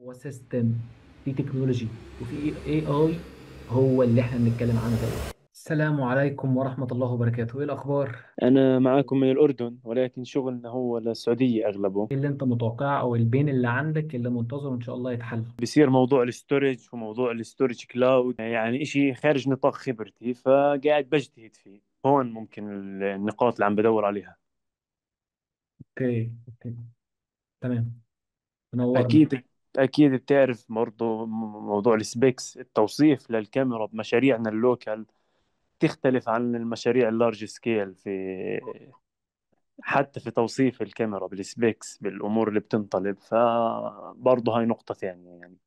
هو سيستم، في تكنولوجي، وفي اي اي. هو اللي احنا بنتكلم عنه دلوقتي. السلام عليكم ورحمة الله وبركاته، ايه الاخبار؟ أنا معاكم من الأردن، ولكن شغلنا هو للسعودية أغلبه. ايه اللي انت متوقعه او البين اللي عندك اللي منتظر ان شاء الله يتحل؟ بصير موضوع الاستورج وموضوع الاستورج كلاود، يعني إشي خارج نطاق خبرتي، فقاعد بجتهد فيه. هون ممكن النقاط اللي عم بدور عليها. اوكي اوكي، تمام، منورنا. أكيد. أكيد بتعرف برضه موضوع السبيكس، التوصيف للكاميرا بمشاريعنا اللوكال تختلف عن المشاريع اللارج سكيل، حتى في توصيف الكاميرا بالسبيكس بالأمور اللي بتنطلب، فبرضه هاي نقطة ثانية يعني.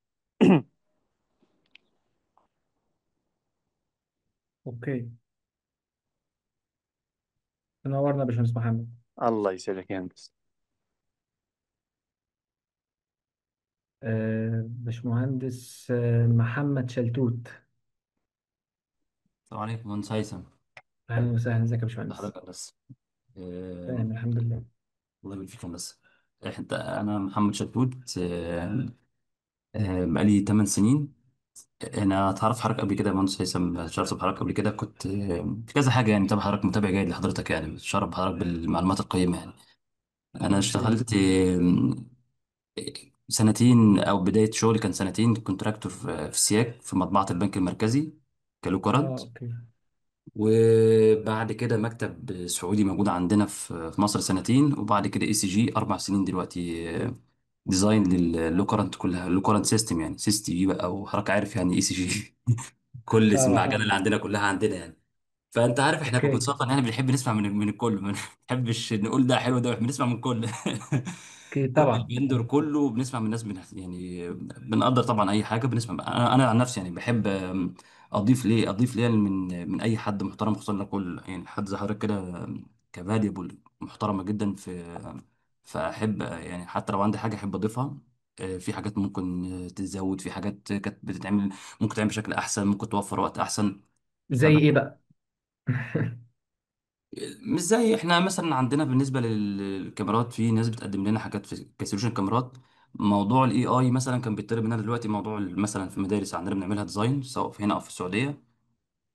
اوكي، منورنا يا باشمهندس محمد. الله يسعدك يا هندسة. باشمهندس محمد شلتوت. السلام عليكم مهندس هيثم. اهلا وسهلا، ازيك يا ده باشمهندس؟ حضرتك بس. آه، تمام الحمد لله. الله يبارك فيكم بس. انا محمد شلتوت. بقالي 8 سنين. انا اتعرفت حضرتك قبل كده يا مهندس هيثم، اتشرفت بحضرتك قبل كده، كنت في كذا حاجه يعني، متابع حضرتك، متابع جيد لحضرتك يعني، بتشرف بحضرتك بالمعلومات القيمه يعني. انا اوكي. اشتغلت سنتين، او بدايه شغلي كان سنتين كونتراكتور في سياك في مطبعه البنك المركزي كلوكارنت. اوكي. وبعد كده مكتب سعودي موجود عندنا في مصر سنتين، وبعد كده اي سي جي 4 سنين دلوقتي. ديزاين للوكرنت كلها، لوكرنت سيستم يعني سيستي جي بقى، وحضرتك عارف يعني اي سي جي. كل اسم العجله اه. اللي عندنا كلها عندنا يعني. فانت عارف احنا اوكي. ككونسلتنت يعني بنحب نسمع من الكل، ما بنحبش نقول ده حلو ده وحش، بنسمع من الكل. اوكي كل طبعا. الفندور كله بنسمع من الناس، يعني بنقدر طبعا اي حاجه بنسمع. انا عن نفسي يعني بحب اضيف ليه من اي حد محترم، خصوصا لو كل يعني حد زي حضرتك كده كفاليبل محترمه جدا فاحب يعني حتى لو عندي حاجه احب اضيفها. في حاجات ممكن تتزود، في حاجات كانت بتتعمل ممكن تعمل بشكل احسن، ممكن توفر وقت احسن. زي ايه بقى؟ مش زي احنا مثلا عندنا بالنسبه للكاميرات، في ناس بتقدم لنا حاجات في كسولوشن كاميرات. موضوع الاي اي مثلا كان بيطلب مننا دلوقتي، موضوع مثلا في مدارس عندنا بنعملها ديزاين سواء في هنا او في السعوديه.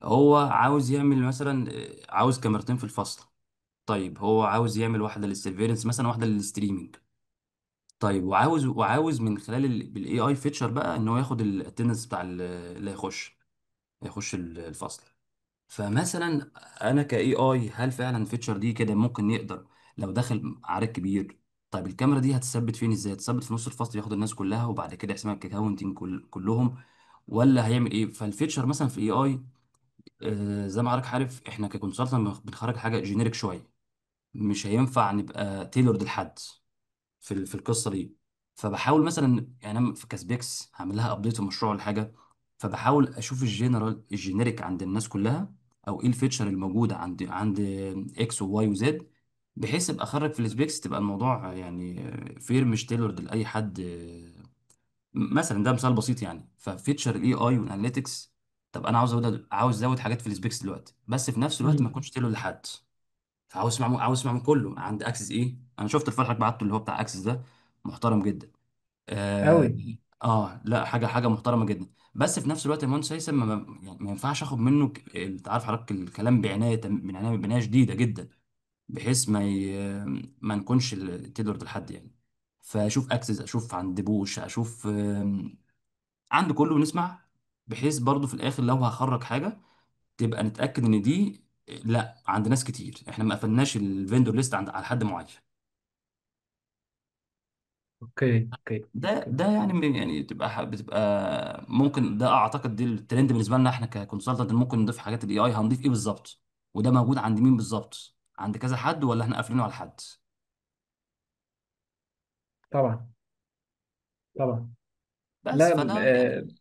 هو عاوز يعمل مثلا عاوز كاميرتين في الفصل. طيب هو عاوز يعمل واحده للسيرفيرنس مثلا، واحده للستريمينج. طيب وعاوز من خلال بالاي اي فيتشر بقى ان هو ياخد الاتندنس بتاع اللي هيخش الفصل. فمثلا انا كاي اي، هل فعلا الفيتشر دي كده ممكن يقدر لو دخل عدد كبير؟ طيب الكاميرا دي هتثبت فين؟ ازاي هتثبت في نص الفصل ياخد الناس كلها وبعد كده يحسبها ككاونتنج كلهم؟ ولا هيعمل ايه؟ فالفيتشر مثلا في اي اي، زي ما حضرتك عارف احنا ككونسلتنت بنخرج حاجه جينيريك شويه، مش هينفع نبقى تailored لحد في القصه دي. فبحاول مثلا يعني انا في كاسبيكس هعمل لها ابديت في مشروع ولا حاجه، فبحاول اشوف الجينيريك عند الناس كلها، او ايه الفيتشر الموجوده عند اكس وواي وزد، بحيث ابقى اخرج في السبيكس تبقى الموضوع يعني فير، مش تailored لاي حد. مثلا ده مثال بسيط يعني. ففيتشر الاي اي والاناليتكس، طب انا عاوز ازود حاجات في السبيكس دلوقتي، بس في نفس الوقت ما مم. اكونش تailored لحد. عاوز اسمع من كله. عند اكسس ايه، انا شفت الفرق اللي بعته اللي هو بتاع اكسس ده، محترم جدا. قوي. اه, لا، حاجه محترمه جدا. بس في نفس الوقت المهندس هيثم يعني ما ينفعش اخد منه انت عارف حضرتك الكلام بعنايه شديده جدا، بحيث ما نكونش تقدر لحد يعني. فاشوف اكسس، اشوف عند بوش، اشوف عند كله ونسمع، بحيث برضو في الاخر لو هخرج حاجه تبقى نتاكد ان دي لا عند ناس كتير، احنا ما قفلناش الفيندور ليست على حد معين. اوكي اوكي اوكي. ده يعني يعني بتبقى ممكن، ده اعتقد دي الترند بالنسبه لنا احنا ككونسلتنت، ممكن نضيف حاجات الاي اي، هنضيف ايه بالظبط؟ وده موجود عند مين بالظبط؟ عند كذا حد ولا احنا قافلينه على حد؟ طبعا طبعا. بس لا فده يعني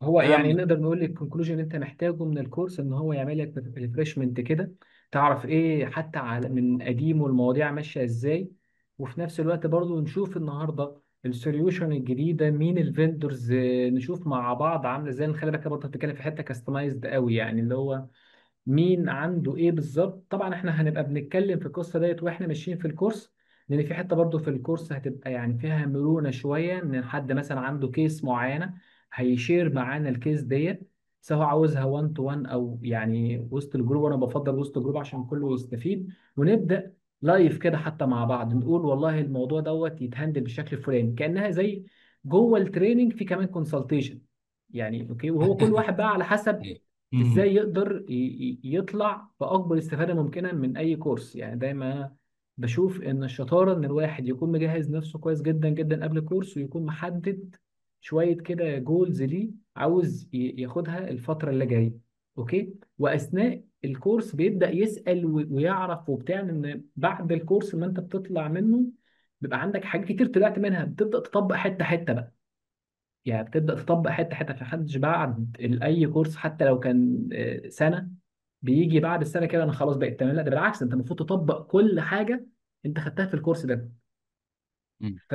هو ده يعني نقدر نقول الكونكلوجن اللي انت محتاجه من الكورس ان هو يعمل لك ريفرشمنت كده، تعرف ايه حتى على من قديم المواضيع ماشيه ازاي. وفي نفس الوقت برضو نشوف النهارده السوليوشن الجديده، مين الفندرز، نشوف مع بعض عامله ازاي. خلي بالك برضه بتتكلم في حته كاستمايزد قوي، يعني اللي هو مين عنده ايه بالظبط. طبعا احنا هنبقى بنتكلم في القصه ديت واحنا ماشيين في الكورس، لان في حته برضو في الكورس هتبقى يعني فيها مرونه شويه، ان حد مثلا عنده كيس معينه هيشير معانا الكيس ديت، سواء عاوزها 1 تو 1 او يعني وسط الجروب، وانا بفضل وسط الجروب عشان كله يستفيد. ونبدا لايف كده حتى مع بعض، نقول والله الموضوع دوت يتهندل بالشكل الفلاني، كانها زي جوه التريننج في كمان كونسلتيشن يعني. اوكي، وهو كل واحد بقى على حسب إيه. مم. ازاي يقدر يطلع باكبر استفاده ممكنه من اي كورس. يعني دايما بشوف ان الشطاره ان الواحد يكون مجهز نفسه كويس جدا جدا قبل الكورس، ويكون محدد شويه كده جولز ليه عاوز ياخدها الفتره اللي جايه. اوكي، واثناء الكورس بيبدا يسال ويعرف وبتاع، ان بعد الكورس ما انت بتطلع منه بيبقى عندك حاجات كتير طلعت منها، بتبدا تطبق حته حته بقى. يعني بتبدا تطبق حته حته، في حدش بعد اي كورس حتى لو كان سنه بيجي بعد السنه كده انا خلاص بقيت تمام. لا، ده بالعكس، انت المفروض تطبق كل حاجه انت خدتها في الكورس ده. مم. ف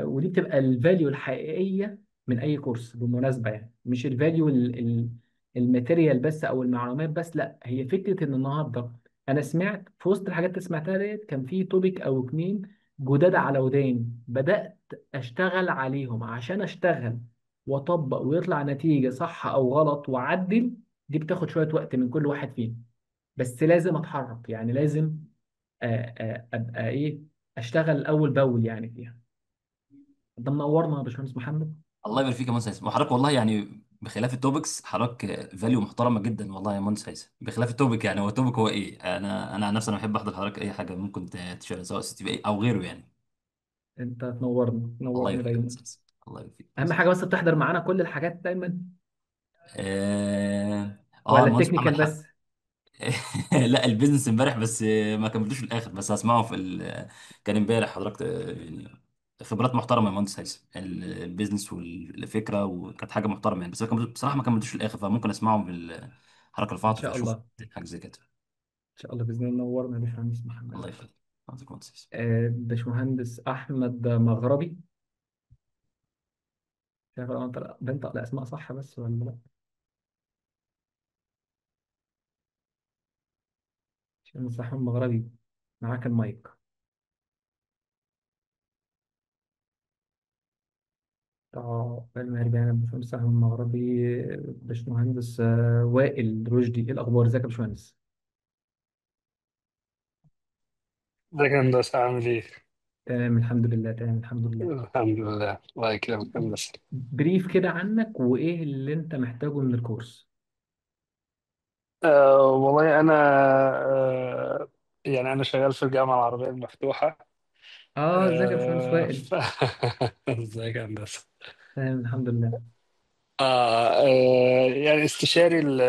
ودي بتبقى الفاليو الحقيقيه من اي كورس بالمناسبه، يعني مش الفاليو الماتيريال بس او المعلومات بس، لا، هي فكره ان النهارده انا سمعت في وسط الحاجات اللي سمعتها ديت كان في توبيك او اتنين جداد على وداني، بدات اشتغل عليهم عشان اشتغل واطبق ويطلع نتيجه صح او غلط واعدل. دي بتاخد شويه وقت من كل واحد فينا، بس لازم اتحرك، يعني لازم ابقى ايه، اشتغل اول باول يعني فيها. ده منورنا يا باشمهندس محمد. الله يبارك فيك يا مهندس هيثم، وحضرتك والله يعني بخلاف التوبكس حضرتك فاليو محترمه جدا والله يا مهندس هيثم. بخلاف التوبك يعني، هو التوبك هو ايه؟ انا عن نفسي انا بحب احضر حضرتك اي حاجه ممكن تشارك، سواء سي تي بي او غيره يعني. انت تنورنا الله تنورنا يبارك فيك يا دايما. مهندس هيثم، الله يبارك فيك يا اهم مهندس حاجه هيثم. بس بتحضر معانا كل الحاجات دايما، ولا المهندس محمد التكنيكال حق. بس؟ لا البيزنس امبارح بس ما كملتوش الاخر، بس هسمعه كان امبارح حضرتك يعني خبرات محترمه يا مهندس هيثم، البيزنس والفكره، وكانت حاجه محترمه يعني، بس بصراحه ما كملتوش الاخر، فممكن اسمعه الحركه ان رفعته شاء فاشوف الله، حاجه زي كده. ان شاء الله باذن الله نورنا يا باشمهندس محمد. الله يخليك. حضرتك يا مهندس هيثم. باشمهندس احمد مغربي. مش عارف لو انت بنطق الاسماء صح بس ولا لا. باشمهندس احمد مغربي، معاك المايك. اه رجعنا باشمهندس احمد مغربي. باشمهندس وائل رشدي، ايه الاخبار؟ ازيك يا باشمهندس؟ ازيك يا هندسة عامل ايه؟ تمام الحمد لله، تمام الحمد لله. الحمد لله، الله يكرمك يا هندسة. بريف كده عنك وايه اللي انت محتاجه من الكورس. والله أنا يعني أنا شغال في الجامعة العربية المفتوحة. اه ازيك يا باشمهندس آه وائل؟ ف... ازيك يا هندسة. تمام الحمد لله. يعني استشاري ال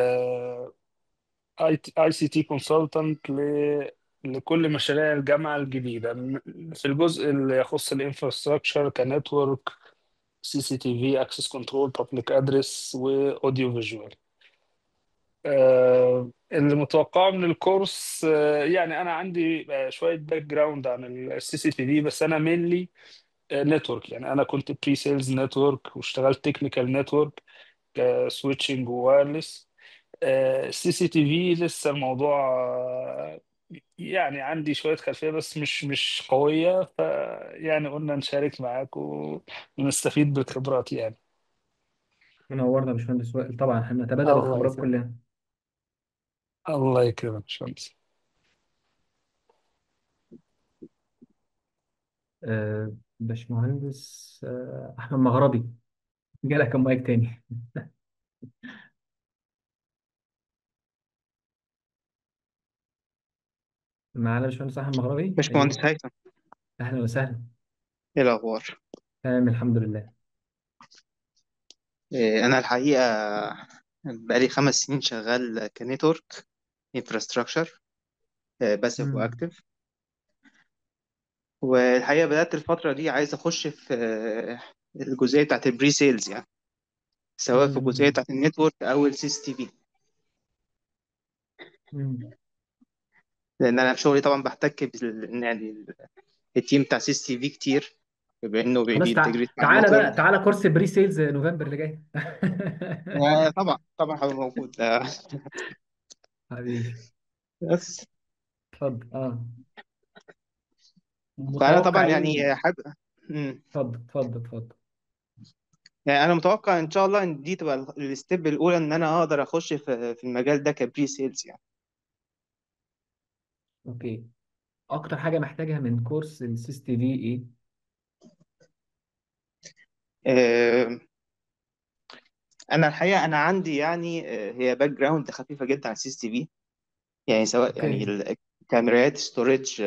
اي سي تي كونسلتنت لكل مشاريع الجامعة الجديدة، في الجزء اللي يخص الانفراستراكشر كنتورك، سي سي تي في، اكسس كنترول، بابليك ادرس، واوديو فيجوال. اللي متوقعه من الكورس، يعني انا عندي شويه باك جراوند عن السي سي تي في، بس انا مينلي نتورك. يعني انا كنت بري سيلز نتورك واشتغلت تكنيكال نتورك سويتشنج ووايرلس. السي سي تي في لسه الموضوع يعني عندي شويه خلفيه بس مش قويه، يعني قلنا نشارك معاك ونستفيد بالخبرات يعني. منورنا يا باشمهندس وائل، طبعا هنتبادل الله الخبرات يكرمك. كلنا. الله يكرمك شمس. باشمهندس احمد مغربي، جالك المايك تاني. معانا باشمهندس احمد مغربي، باشمهندس ايوه. هيثم، اهلا وسهلا. ايه الاخبار؟ تمام الحمد لله. انا الحقيقه بقالي 5 سنين شغال كنتورك انفراستراكشر باسيف مم. واكتف. والحقيقه بدات الفتره دي عايز اخش في الجزئيه بتاعت البري سيلز يعني، سواء في الجزئيه مم. بتاعت النتورك او السي اس تي في، مم. لان انا في شغلي طبعا بحتك يعني التيم بتاع سي اس تي في كتير، بما انه خلاص بينتجريت مع تعالى النتورك. بقى، تعالى كورس بري سيلز نوفمبر اللي جاي. طبعا طبعا هبقى موجود حبيبي، بس اتفضل اه. فانا طبعا متوقع يعني ايه؟ حابب. مم. اتفضل اتفضل اتفضل. يعني انا متوقع ان شاء الله ان دي تبقى الستيب الاولى ان انا اقدر اخش في المجال ده كبري سيلز يعني. اوكي. اكتر حاجه محتاجها من كورس السيس تي في ايه؟ آه، انا الحقيقه انا عندي يعني هي باك جراوند خفيفه جدا عن سي اس تي في. يعني سواء يعني اوكي. الكاميرات ستورج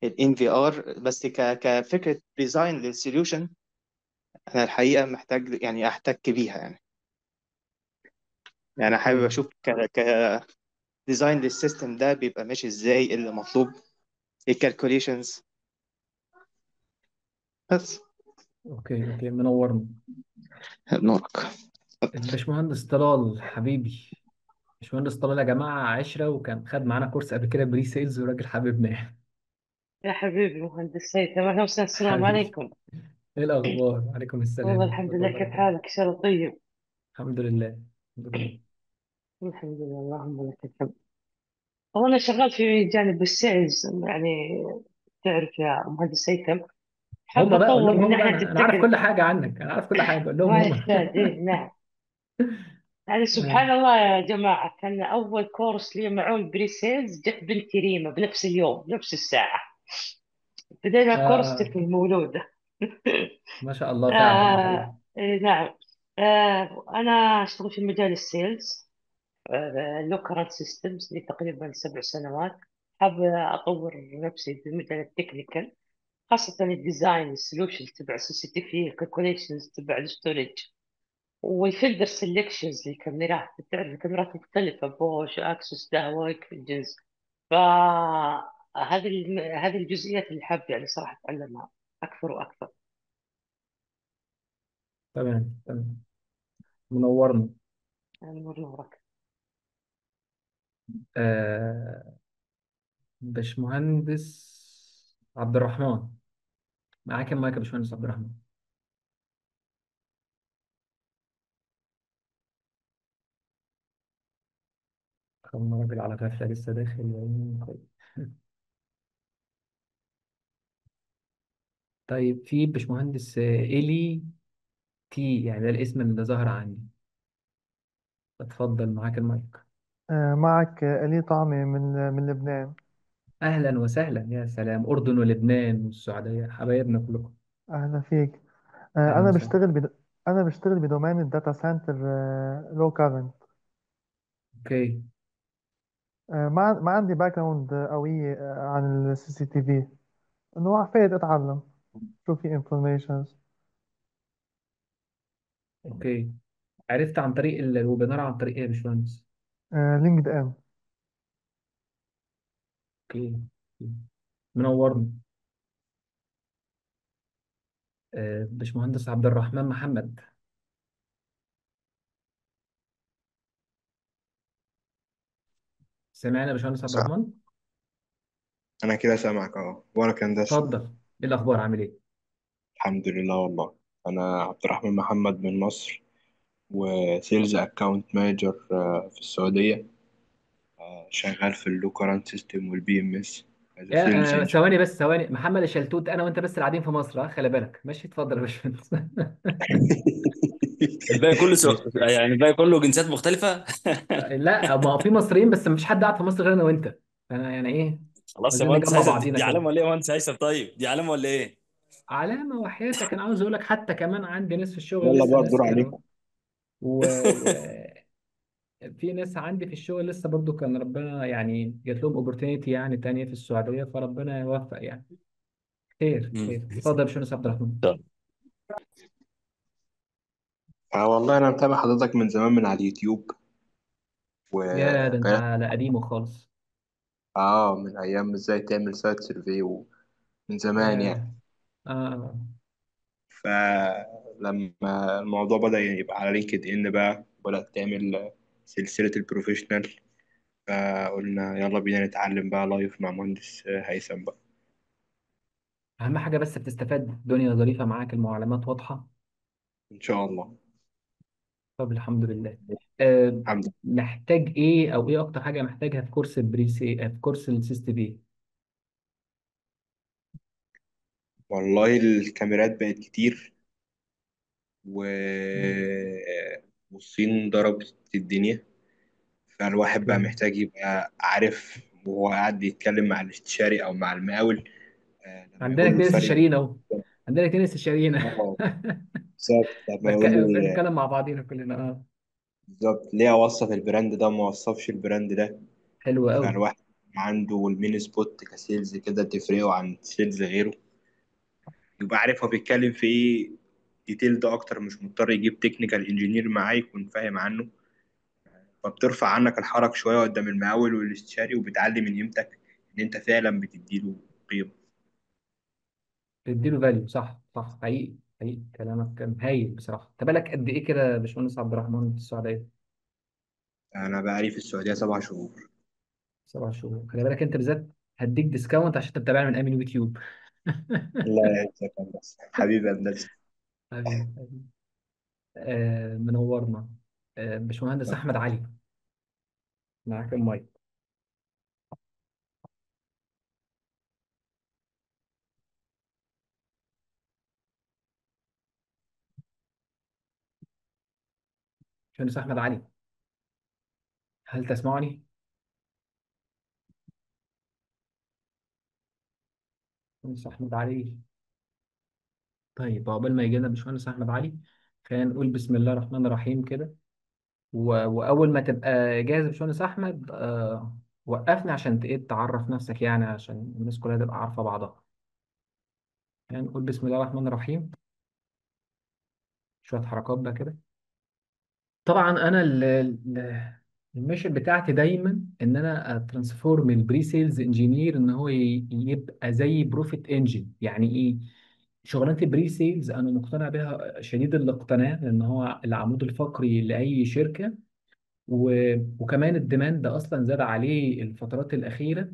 الان في ار، بس كفكره ديزاين للسوليوشن انا الحقيقه محتاج يعني احتك بيها يعني. يعني حابب اوكي. اشوف كديزاين للسيستم ده بيبقى ماشي ازاي، إيه اللي مطلوب، الكالكوليشنز بس. اوكي. اوكي، منورنا. نورك. الباشمهندس طلال حبيبي. باشمهندس طلال يا جماعه عشره، وكان خد معانا كورس قبل كده بري سيلز، وراجل حبيبنا يعني. يا حبيبي مهندس هيثم، أهلا وسهلا، السلام حبيبي. عليكم. ايه الاخبار؟ عليكم والله السلام الحمد ورحمه الله لله، كيف وبركاته. حالك؟ إن شاء الله طيب. الحمد لله. الحمد لله. الحمد لله، اللهم لك الحمد. والله أنا شغال في جانب السيلز يعني، تعرف يا مهندس هيثم، حاب هم بقى قول أطور لهم، من هم بقى ناحية انا عارف التكن. كل حاجه عنك، انا عارف كل حاجه، قول لهم ما هم. يحتاج، إيه نعم. يعني سبحان الله يا جماعة، كان أول كورس لي معون بري سيلز جت بنتي ريما بنفس اليوم بنفس الساعة، بدينا كورس آه. طفل مولودة. ما شاء الله فعلا، دي حقيقه. إيه نعم. أنا أشتغل في مجال السيلز، لوكرانت سيستمز لي تقريبا 7 سنوات. حابة أطور نفسي في مجال التكنيكال، خاصة الديزاين السولوشن تبع سي تي في، الكالكوليشنز تبع الستورج، والفلتر سيلكشنز للكاميرات. تعرف الكاميرات مختلفة، بوش، أكسس، داوك، جنس. هذه الجزئيات اللي حابة يعني صراحة أتعلمها أكثر وأكثر. تمام تمام. منورنا. يعني نور نورك. آه. باشمهندس عبد الرحمن، معاك المايك يا باشمهندس عبد الرحمن. كم راجل على غفلة لسه داخل يعني. طيب. طيب في باشمهندس إيلي تي، يعني ده الاسم اللي ظهر عندي. اتفضل معاك المايك. معك إلي طعمي من لبنان. أهلا وسهلا، يا سلام، أردن ولبنان والسعودية حبايبنا كلكم. أهلا فيك. أهلا أنا وسهلا. أنا بشتغل بدومين الداتا سنتر لو كارنت. أوكي. ما عندي باك جراوند قوية عن السي سي تي في، إنه عفيت أتعلم شو في انفورميشنز. أوكي. عرفت عن طريق الويبينار، عن طريق إيه يا باشمهندس؟ لينكد إن. أوكي. منورنا. باشمهندس عبد الرحمن محمد، سمعنا يا باشمهندس عبد صح. الرحمن؟ انا كده سامعك وانا كان ده اتفضل. إيه الأخبار، عامل إيه؟ الحمد لله والله. انا عبد الرحمن محمد من مصر، وسيلز اكاونت مانجر في السعوديه. شغال في اللوكرانت سيستم والبي ام اس از سيلز انجن. ثواني بس، ثواني، محمد الشلتوت، انا وانت بس اللي قاعدين في مصر، خلي بالك، ماشي، اتفضل يا باشمهندس. الباقي كله ماشي. يعني الباقي كله جنسيات مختلفة. لا، ما هو في مصريين بس مفيش حد قاعد في مصر غير انا وانت. انا يعني ايه، خلاص يا عايزين مهندس نجمع هيثم، دي بعضينا دي كده. علامة ولا ايه يا مهندس هيثم؟ طيب دي علامة ولا ايه؟ علامة وحياتك، انا عاوز اقول لك حتى كمان عندي ناس في الشغل يلا لسه، بقى ناس الدور كانوا عليكم. و... في ناس عندي في الشغل لسه برضو، كان ربنا يعني جات لهم اوبورتينيتي يعني تانية في السعودية، فربنا يوفق يعني. خير مم. خير، اتفضل يا باشمهندس عبد الرحمن. طب والله انا متابع حضرتك من زمان من على اليوتيوب يا ده انت وكان على قديمه خالص. من ايام ازاي تعمل سايت سيرفي ومن زمان يعني. يا اه. فلما الموضوع بدأ يبقى على لينكد ان بقى، بدأت تعمل سلسلة البروفيشنال، فقلنا يلا بينا نتعلم بقى لايف مع مهندس هيثم بقى. اهم حاجه بس بتستفاد، الدنيا ظريفه معاك، المعلومات واضحه. إن شاء الله. طب الحمد لله. أه. الحمد لله. محتاج ايه، او ايه اكتر حاجه محتاجها في كورس البريسي، في كورس السيستي بي؟ والله الكاميرات بقت كتير و... والصين ضربت الدنيا، فالواحد بقى اوكي. محتاج يبقى عارف وهو قاعد يتكلم مع الاستشاري أو مع المقاول، لما عندنا يقول له اتنين الفرق استشاريين اهو. عندنا اتنين استشاريين. اه بالظبط، لما يقول لي بنتكلم مع بعضينا كلنا. اه. بالظبط ليه أوصف البراند ده وما أوصفش البراند ده. حلو قوي. فالواحد عنده المين سبوت كسيلز كده تفرقه عن سيلز غيره، يبقى عارف هو بيتكلم في ايه ديتيل ده اكتر، مش مضطر يجيب تكنيكال انجينير معاه يكون فاهم عنه. فبترفع عنك الحرج شويه قدام المقاول والاستشاري، وبتعلي من قيمتك ان انت فعلا بتديله قيمه. تديله فاليو. صح صح، حقيقي حقيقي كلامك كان هايل بصراحه. انت بالك قد ايه كده يا باشمهندس عبد الرحمن في السعوديه؟ انا بقالي في السعوديه 7 شهور. 7 شهور. خلي بالك انت بالذات هديك ديسكاونت عشان انت بتابعني من امين يوتيوب. لا يا هندسه، حبيبي هندسه. حبيبي حبيبي. منورنا. باشمهندس احمد علي، معاك المايك. باشمهندس احمد علي، هل تسمعني؟ باشمهندس احمد علي. طيب عقبال ما يجي لنا باشمهندس احمد علي، خلينا نقول بسم الله الرحمن الرحيم كده. واول ما تبقى جاهز يا باشمهندس احمد، وقفني عشان ايه تعرف نفسك يعني، عشان الناس كلها تبقى عارفه بعضها. يعني نقول بسم الله الرحمن الرحيم. شويه حركات بقى كده. طبعا انا الميشن بتاعتي دايما ان انا اترانسفورم البري سيلز انجينير ان هو يبقى زي بروفيت انجن. يعني ايه؟ شغلانه البري سيلز انا مقتنع بها شديد الاقتناع، لان هو العمود الفقري لاي شركه. وكمان الديماند اصلا زاد عليه الفترات الاخيره.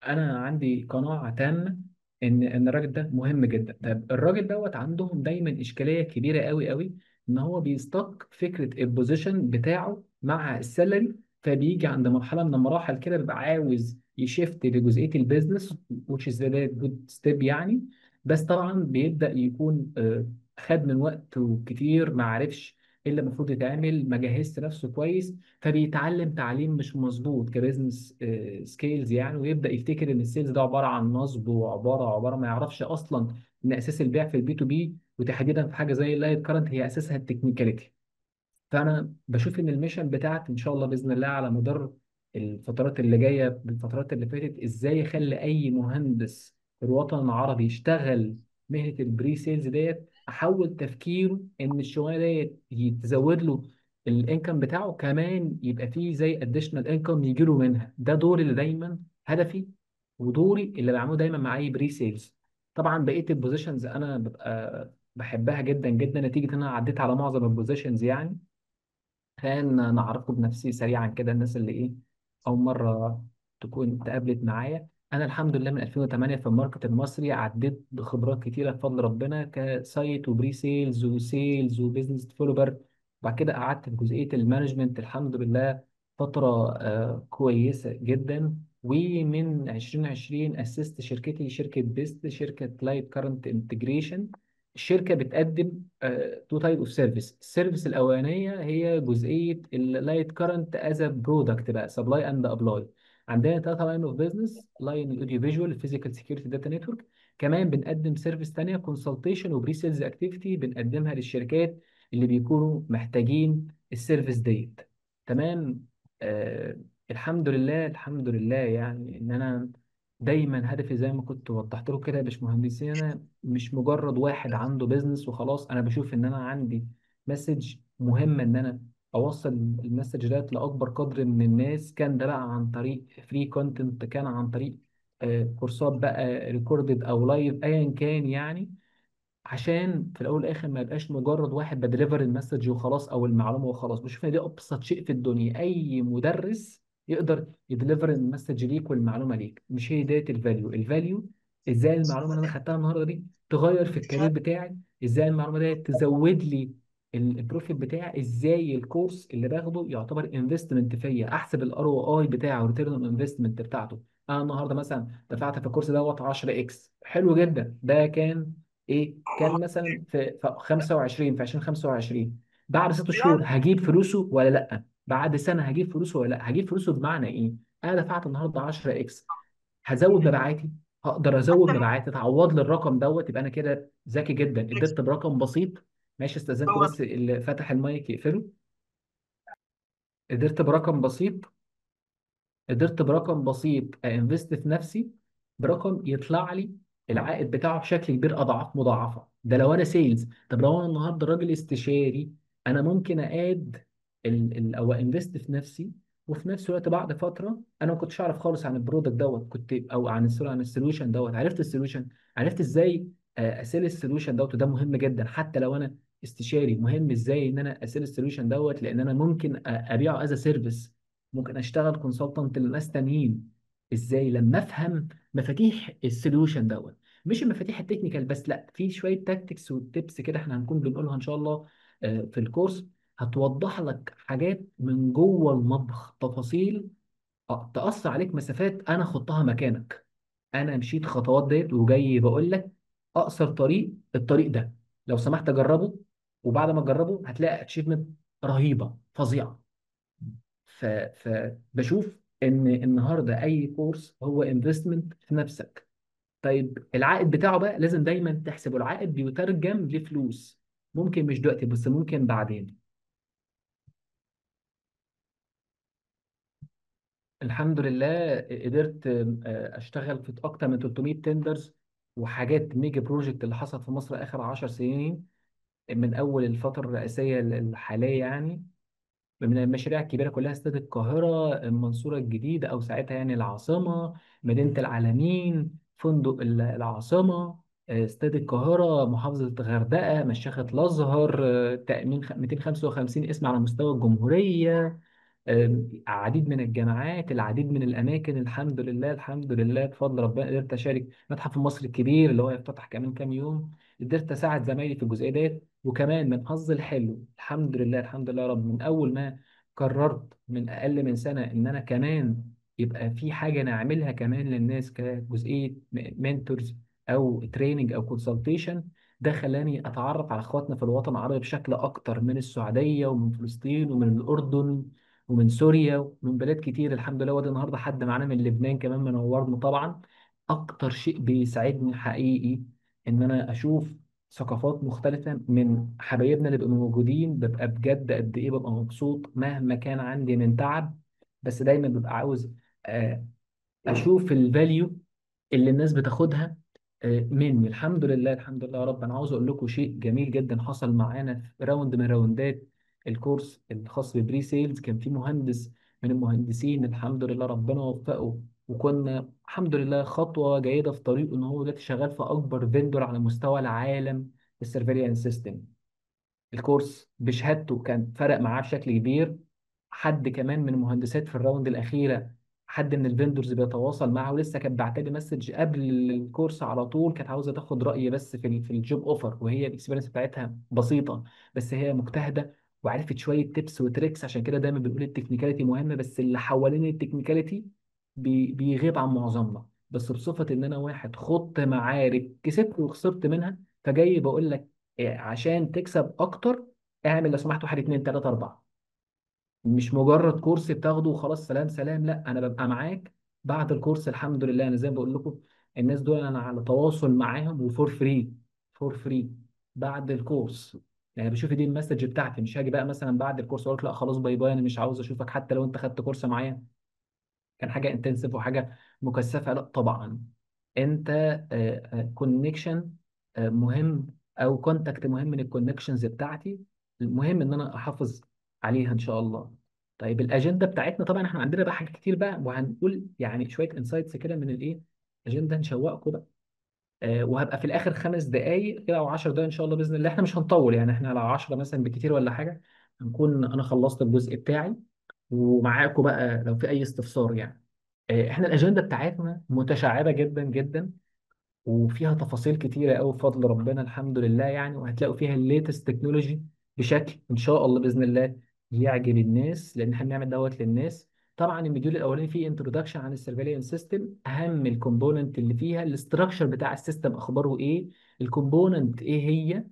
انا عندي قناعه تامه ان الراجل ده مهم جدا. طب الراجل دوت عندهم دايما اشكاليه كبيره قوي قوي، ان هو بيستك فكره البوزيشن بتاعه مع السالري. فبيجي عند مرحله من المراحل كده بيبقى عاوز يشفت لجزئيه البيزنس which is a very good step يعني. بس طبعا بيبدا يكون خد من وقته كتير، ما عرفش ايه اللي المفروض يتعمل، ما جهزت نفسه كويس. فبيتعلم تعليم مش مظبوط كبزنس سكيلز يعني، ويبدا يفتكر ان السيلز ده عباره عن نصب، وعباره ما يعرفش اصلا ان اساس البيع في البي تو بي، وتحديدا في حاجه زي اللايت كارنت هي اساسها التكنيكاليتي. فانا بشوف ان الميشن بتاعتي ان شاء الله باذن الله على مدار الفترات اللي جايه بالفترات اللي فاتت، ازاي اخلي اي مهندس في الوطن العربي يشتغل مهنه البري سيلز ديت، احول تفكيره ان الشغلانه ديت تزود له الانكم بتاعه، كمان يبقى فيه زي اديشنال انكم يجي له منها. ده دوري اللي دايما هدفي، ودوري اللي بعمله دايما مع اي بري سيلز. طبعا بقيه البوزيشنز انا ببقى بحبها جدا جدا، نتيجه ان انا عديت على معظم البوزيشنز يعني. خلينا نعرفه بنفسي سريعا كده، الناس اللي ايه اول مره تكون اتقابلت معايا. انا الحمد لله من 2008 في الماركت المصري، عديت بخبرات كتيره بفضل ربنا كسايت وبري سيلز وسيلز وبزنس ديفلوبر. وبعد كده قعدت في جزئيه المانجمنت الحمد لله فتره كويسه جدا. ومن 2020 اسست شركتي، شركه بيست، شركه لايت كارنت انتجريشن. الشركه بتقدم تو تايب اوف سيرفيس. السيرفيس الاولانيه هي جزئيه اللايت كارنت از برودكت بقى، سبلاي اند ابلاي. عندنا 3 لاين اوف بزنس: لاين الاوديو فيجوال، الفيزيكال سكيورتي، داتا نتورك. كمان بنقدم سيرفيس تانية كونسلتيشن وبري سيلز اكتيفيتي بنقدمها للشركات اللي بيكونوا محتاجين السيرفيس ديت. تمام. آه الحمد لله الحمد لله يعني ان انا دايما هدفي زي ما كنت وضحت له كده يا باشمهندسين، انا مش مجرد واحد عنده بيزنس وخلاص. انا بشوف ان انا عندي مسج مهمه ان انا اوصل المسج ده لاكبر قدر من الناس، كان ده بقى عن طريق فري كونتنت، كان عن طريق كورسات بقى ريكوردد او لايف ايا كان يعني. عشان في الاول والاخر ما يبقاش مجرد واحد بديليفر المسج وخلاص او المعلومه وخلاص. بشوف ان دي ابسط شيء في الدنيا، اي مدرس يقدر يديليفر المسج ليك والمعلومه ليك. مش هي ديت الفاليو؟ الفاليو ازاي المعلومه اللي انا خدتها النهارده دي تغير في الكارير بتاعي، ازاي المعلومه دي تزود لي البروفيت بتاعي، ازاي الكورس اللي باخده يعتبر انفستمنت فيا، احسب الار او اي بتاعه، ريتيرن اون انفستمنت بتاعته انا النهارده مثلا دفعت في الكورس دوت 10 اكس، حلو جدا. ده كان ايه؟ كان مثلا في 25 في 2025. بعد 6 شهور هجيب فلوسه ولا لا؟ بعد سنه هجيب فلوسه ولا لا؟ هجيب فلوسه بمعنى ايه؟ انا دفعت النهارده 10 اكس، هزود مبيعاتي، هقدر ازود مبيعاتي تعوض لي الرقم دوت، يبقى انا كده ذكي جدا، قدرت برقم بسيط. ماشي، استاذنكم بس اللي فتح المايك يقفله. قدرت برقم بسيط، قدرت برقم بسيط انفست في نفسي برقم يطلع لي العائد بتاعه بشكل كبير اضعاف مضاعفه. ده لو انا سيلز. طب لو انا النهارده راجل استشاري، انا ممكن ااد او انفست في نفسي، وفي نفس الوقت بعد فتره انا ما كنتش اعرف خالص عن البرودكت دوت، كنت او عن السوليوشن دوت، عرفت السوليوشن، عرفت ازاي اسيل السوليوشن دوت. وده مهم جدا حتى لو انا استشاري، مهم ازاي ان انا اسيل السوليوشن دوت، لان انا ممكن ابيعه از سيرفيس، ممكن اشتغل كونسلتنت لناس تانيين. ازاي؟ لما افهم مفاتيح السوليوشن دوت، مش المفاتيح التكنيكال بس، لا، في شويه تاكتكس وتبس كده احنا هنكون بنقولها ان شاء الله في الكورس، هتوضح لك حاجات من جوه المطبخ، تفاصيل تأثر عليك مسافات انا خضتها مكانك. انا مشيت خطوات ديت وجاي بقول لك اقصر طريق الطريق ده، لو سمحت جربه، وبعد ما تجربه هتلاقي اتشيفمنت رهيبه فظيعه. فبشوف ان النهارده اي كورس هو انفستمنت في نفسك. طيب العائد بتاعه بقى لازم دايما تحسبه، العائد بيترجم لفلوس، ممكن مش دلوقتي بس ممكن بعدين. الحمد لله قدرت اشتغل في اكتر من 300 تندرز وحاجات ميجا بروجكت اللي حصلت في مصر اخر 10 سنين، من اول الفتره الرئاسيه الحاليه يعني. من المشاريع الكبيرة كلها استاد القاهرة، المنصورة الجديدة أو ساعتها يعني العاصمة، مدينة العالمين، فندق العاصمة، استاد القاهرة، محافظة الغردقة، مشيخة الأزهر، تأمين 255 اسم على مستوى الجمهورية، عديد من الجامعات، العديد من الأماكن. الحمد لله الحمد لله بفضل ربنا قدرت أشارك متحف مصر الكبير اللي هو يفتتح كمان كام يوم، قدرت أساعد زمايلي في الجزئية ديت. وكمان من حظي الحلو الحمد لله الحمد لله يا رب، من أول ما قررت من أقل من سنة إن أنا كمان يبقى في حاجة نعملها كمان للناس كجزئية منتورز أو تريننج أو كونسلتيشن، ده خلاني أتعرف على إخواتنا في الوطن العربي بشكل أكتر، من السعودية ومن فلسطين ومن الأردن ومن سوريا ومن بلاد كتير الحمد لله. وادي النهارده حد معانا من لبنان كمان منورنا طبعا. اكتر شيء بيسعدني حقيقي ان انا اشوف ثقافات مختلفة من حبايبنا اللي بيبقوا موجودين، ببقى بجد قد ايه ببقى مبسوط مهما كان عندي من تعب. بس دايما ببقى عاوز آه، اشوف الفاليو اللي الناس بتاخدها مني. الحمد لله الحمد لله يا رب. انا عاوز اقول لكم شيء جميل جدا حصل معانا في راوند من راوندات الكورس الخاص ببري سيلز. كان في مهندس من المهندسين الحمد لله ربنا وفقه، وكنا الحمد لله خطوة جيدة في طريقه ان هو دلوقتي شغال في اكبر فيندور على مستوى العالم في السيرفيليانس سيستم. الكورس بشهادته كان فرق معاه بشكل كبير. حد كمان من المهندسات في الراوند الأخيرة، حد من الفندورز بيتواصل معه، ولسه كانت بعتلي مسج قبل الكورس على طول، كانت عاوزة تاخد رأيي بس في الجوب اوفر، وهي الاكسبيرينس بتاعتها بسيطة بس هي مجتهدة وعرفت شوية تيبس وتريكس. عشان كده دايما بنقول التكنيكاليتي مهمة، بس اللي حوالين التكنيكاليتي بيغيب عن معظمنا. بس بصفة ان انا واحد خضت معارك كسبت وخسرت منها، فجاي بقول لك عشان تكسب اكتر اعمل لو سمحت واحد اتنين تلاته اربعه. مش مجرد كورس بتاخده وخلاص سلام سلام، لا، انا ببقى معاك بعد الكورس. الحمد لله انا زي ما بقول لكم الناس دول انا على تواصل معاهم وفور فري، فور فري بعد الكورس. يعني بشوف دي المسج بتاعتي، مش هاجي بقى مثلا بعد الكورس اقول لك لا خلاص باي باي انا مش عاوز اشوفك حتى لو انت خدت كورس معايا كان حاجه انتنسيف وحاجه مكثفه، لا طبعا. انت كونكشن مهم، او كونتاكت مهم من الكونكشنز بتاعتي، المهم ان انا احافظ عليها ان شاء الله. طيب الاجنده بتاعتنا طبعا احنا عندنا بقى حاجات كتير بقى، وهنقول يعني شويه انسايتس كده من الايه اجنده نشوقكم بقى. وهبقى في الاخر 5 دقائق كده او 10 دقائق ان شاء الله باذن الله، احنا مش هنطول يعني، احنا لو 10 مثلا بكتير ولا حاجه هنكون انا خلصت الجزء بتاعي ومعاكم بقى لو في اي استفسار يعني. احنا الاجنده بتاعتنا متشعبه جدا جدا، وفيها تفاصيل كتيره قوي بفضل ربنا الحمد لله يعني، وهتلاقوا فيها الليتست تكنولوجي بشكل ان شاء الله باذن الله يعجب الناس، لان احنا بنعمل دوت للناس. طبعا المديول الاولاني فيه انتروداكشن عن السيرفيلينس سيستم، اهم الكومبوننت اللي فيها الاستراكشر بتاع السيستم اخباره ايه، الكومبوننت ايه هي.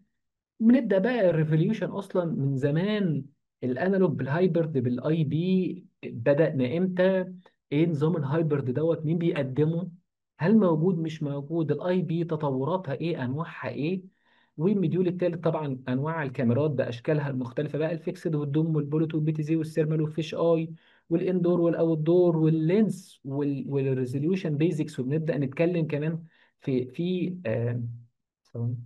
بنبدا بقى الريفوليوشن اصلا من زمان، الانالوج بالهايبرد بالاي بي بدانا امتى، ايه نظام الهايبرد دوت، مين بيقدمه، هل موجود مش موجود، الاي بي تطوراتها ايه، انواعها ايه. والمديول التالت طبعا انواع الكاميرات باشكالها المختلفه بقى، الفيكسد والدوم والبولوت والبي تي زي والسيرمال والفيش اي والاندور والاوت دور واللينس والريزوليوشن بيزكس. وبنبدا نتكلم كمان في ثواني.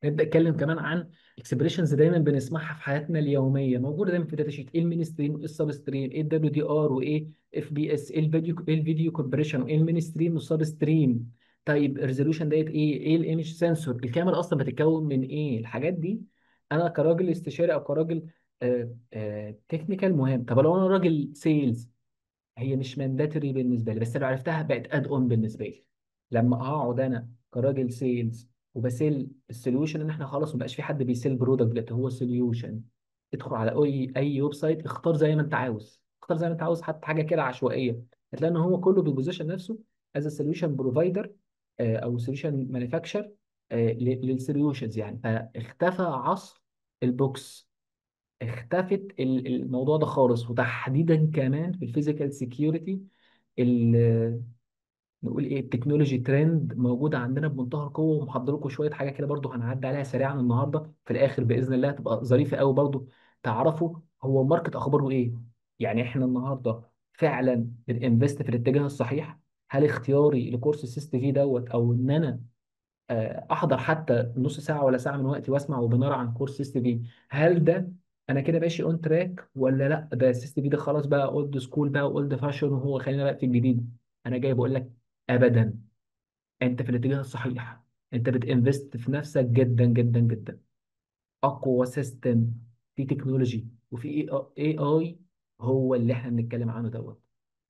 نبدا نتكلم كمان عن اكسبريشنز دايما بنسمعها في حياتنا اليوميه، موجوده دايما في الداتا شيت، ايه المين ستريم وايه السب ستريم، ايه الدبليو دي ار وايه اف بي اس، ايه الفيديو كومبريشن وايه المين ستريم والسب ستريم. طيب الريزولوشن ديت ايه الايمج سنسور، الكاميرا اصلا بتتكون من ايه، الحاجات دي. انا كراجل استشاري او كراجل تكنيكال مهم. طب لو انا راجل سيلز، هي مش مانداتوري بالنسبه لي، بس لو عرفتها بقت اد اون بالنسبه لي. لما اقعد انا كراجل سيلز وبسيل السوليوشن، ان احنا خلاص ما بقاش في حد بيسيل برودكت دلوقتي، هو سوليوشن. ادخل على اي ويب سايت، اختار زي ما انت عاوز، اختار زي ما انت عاوز، حتى حاجه كده عشوائيه، هتلاقي ان هو كله بيبوزيشن نفسه از سوليوشن بروفايدر او سوليوشن مانيفاكتشر للسوليوشنز يعني. فاختفى عصر البوكس، اختفت الموضوع ده خالص. وتحديدا كمان في الفيزيكال سيكيورتي، نقول ايه، التكنولوجي ترند موجوده عندنا بمنتهى القوه. ومحضر لكم شويه حاجه كده برضو هنعدي عليها سريعا النهارده في الاخر باذن الله، تبقى ظريفه قوي برضو تعرفوا هو الماركت اخباره ايه. يعني احنا النهارده فعلا بننفست في الاتجاه الصحيح؟ هل اختياري لكورس سيست في دوت، او ان انا احضر حتى نص ساعه ولا ساعه من وقتي واسمع ويبينار عن كورس سيستم في، هل ده انا كده ماشي اون تراك، ولا لا ده سيستم في ده خلاص بقى اولد سكول بقى واولد فاشون وهو خلينا بقى في الجديد؟ انا جاي بقول لك ابدا، انت في الاتجاه الصحيح، انت بتنفست في نفسك جدا جدا جدا. اقوى سيستم في تكنولوجي وفي اي هو اللي احنا بنتكلم عنه دوت،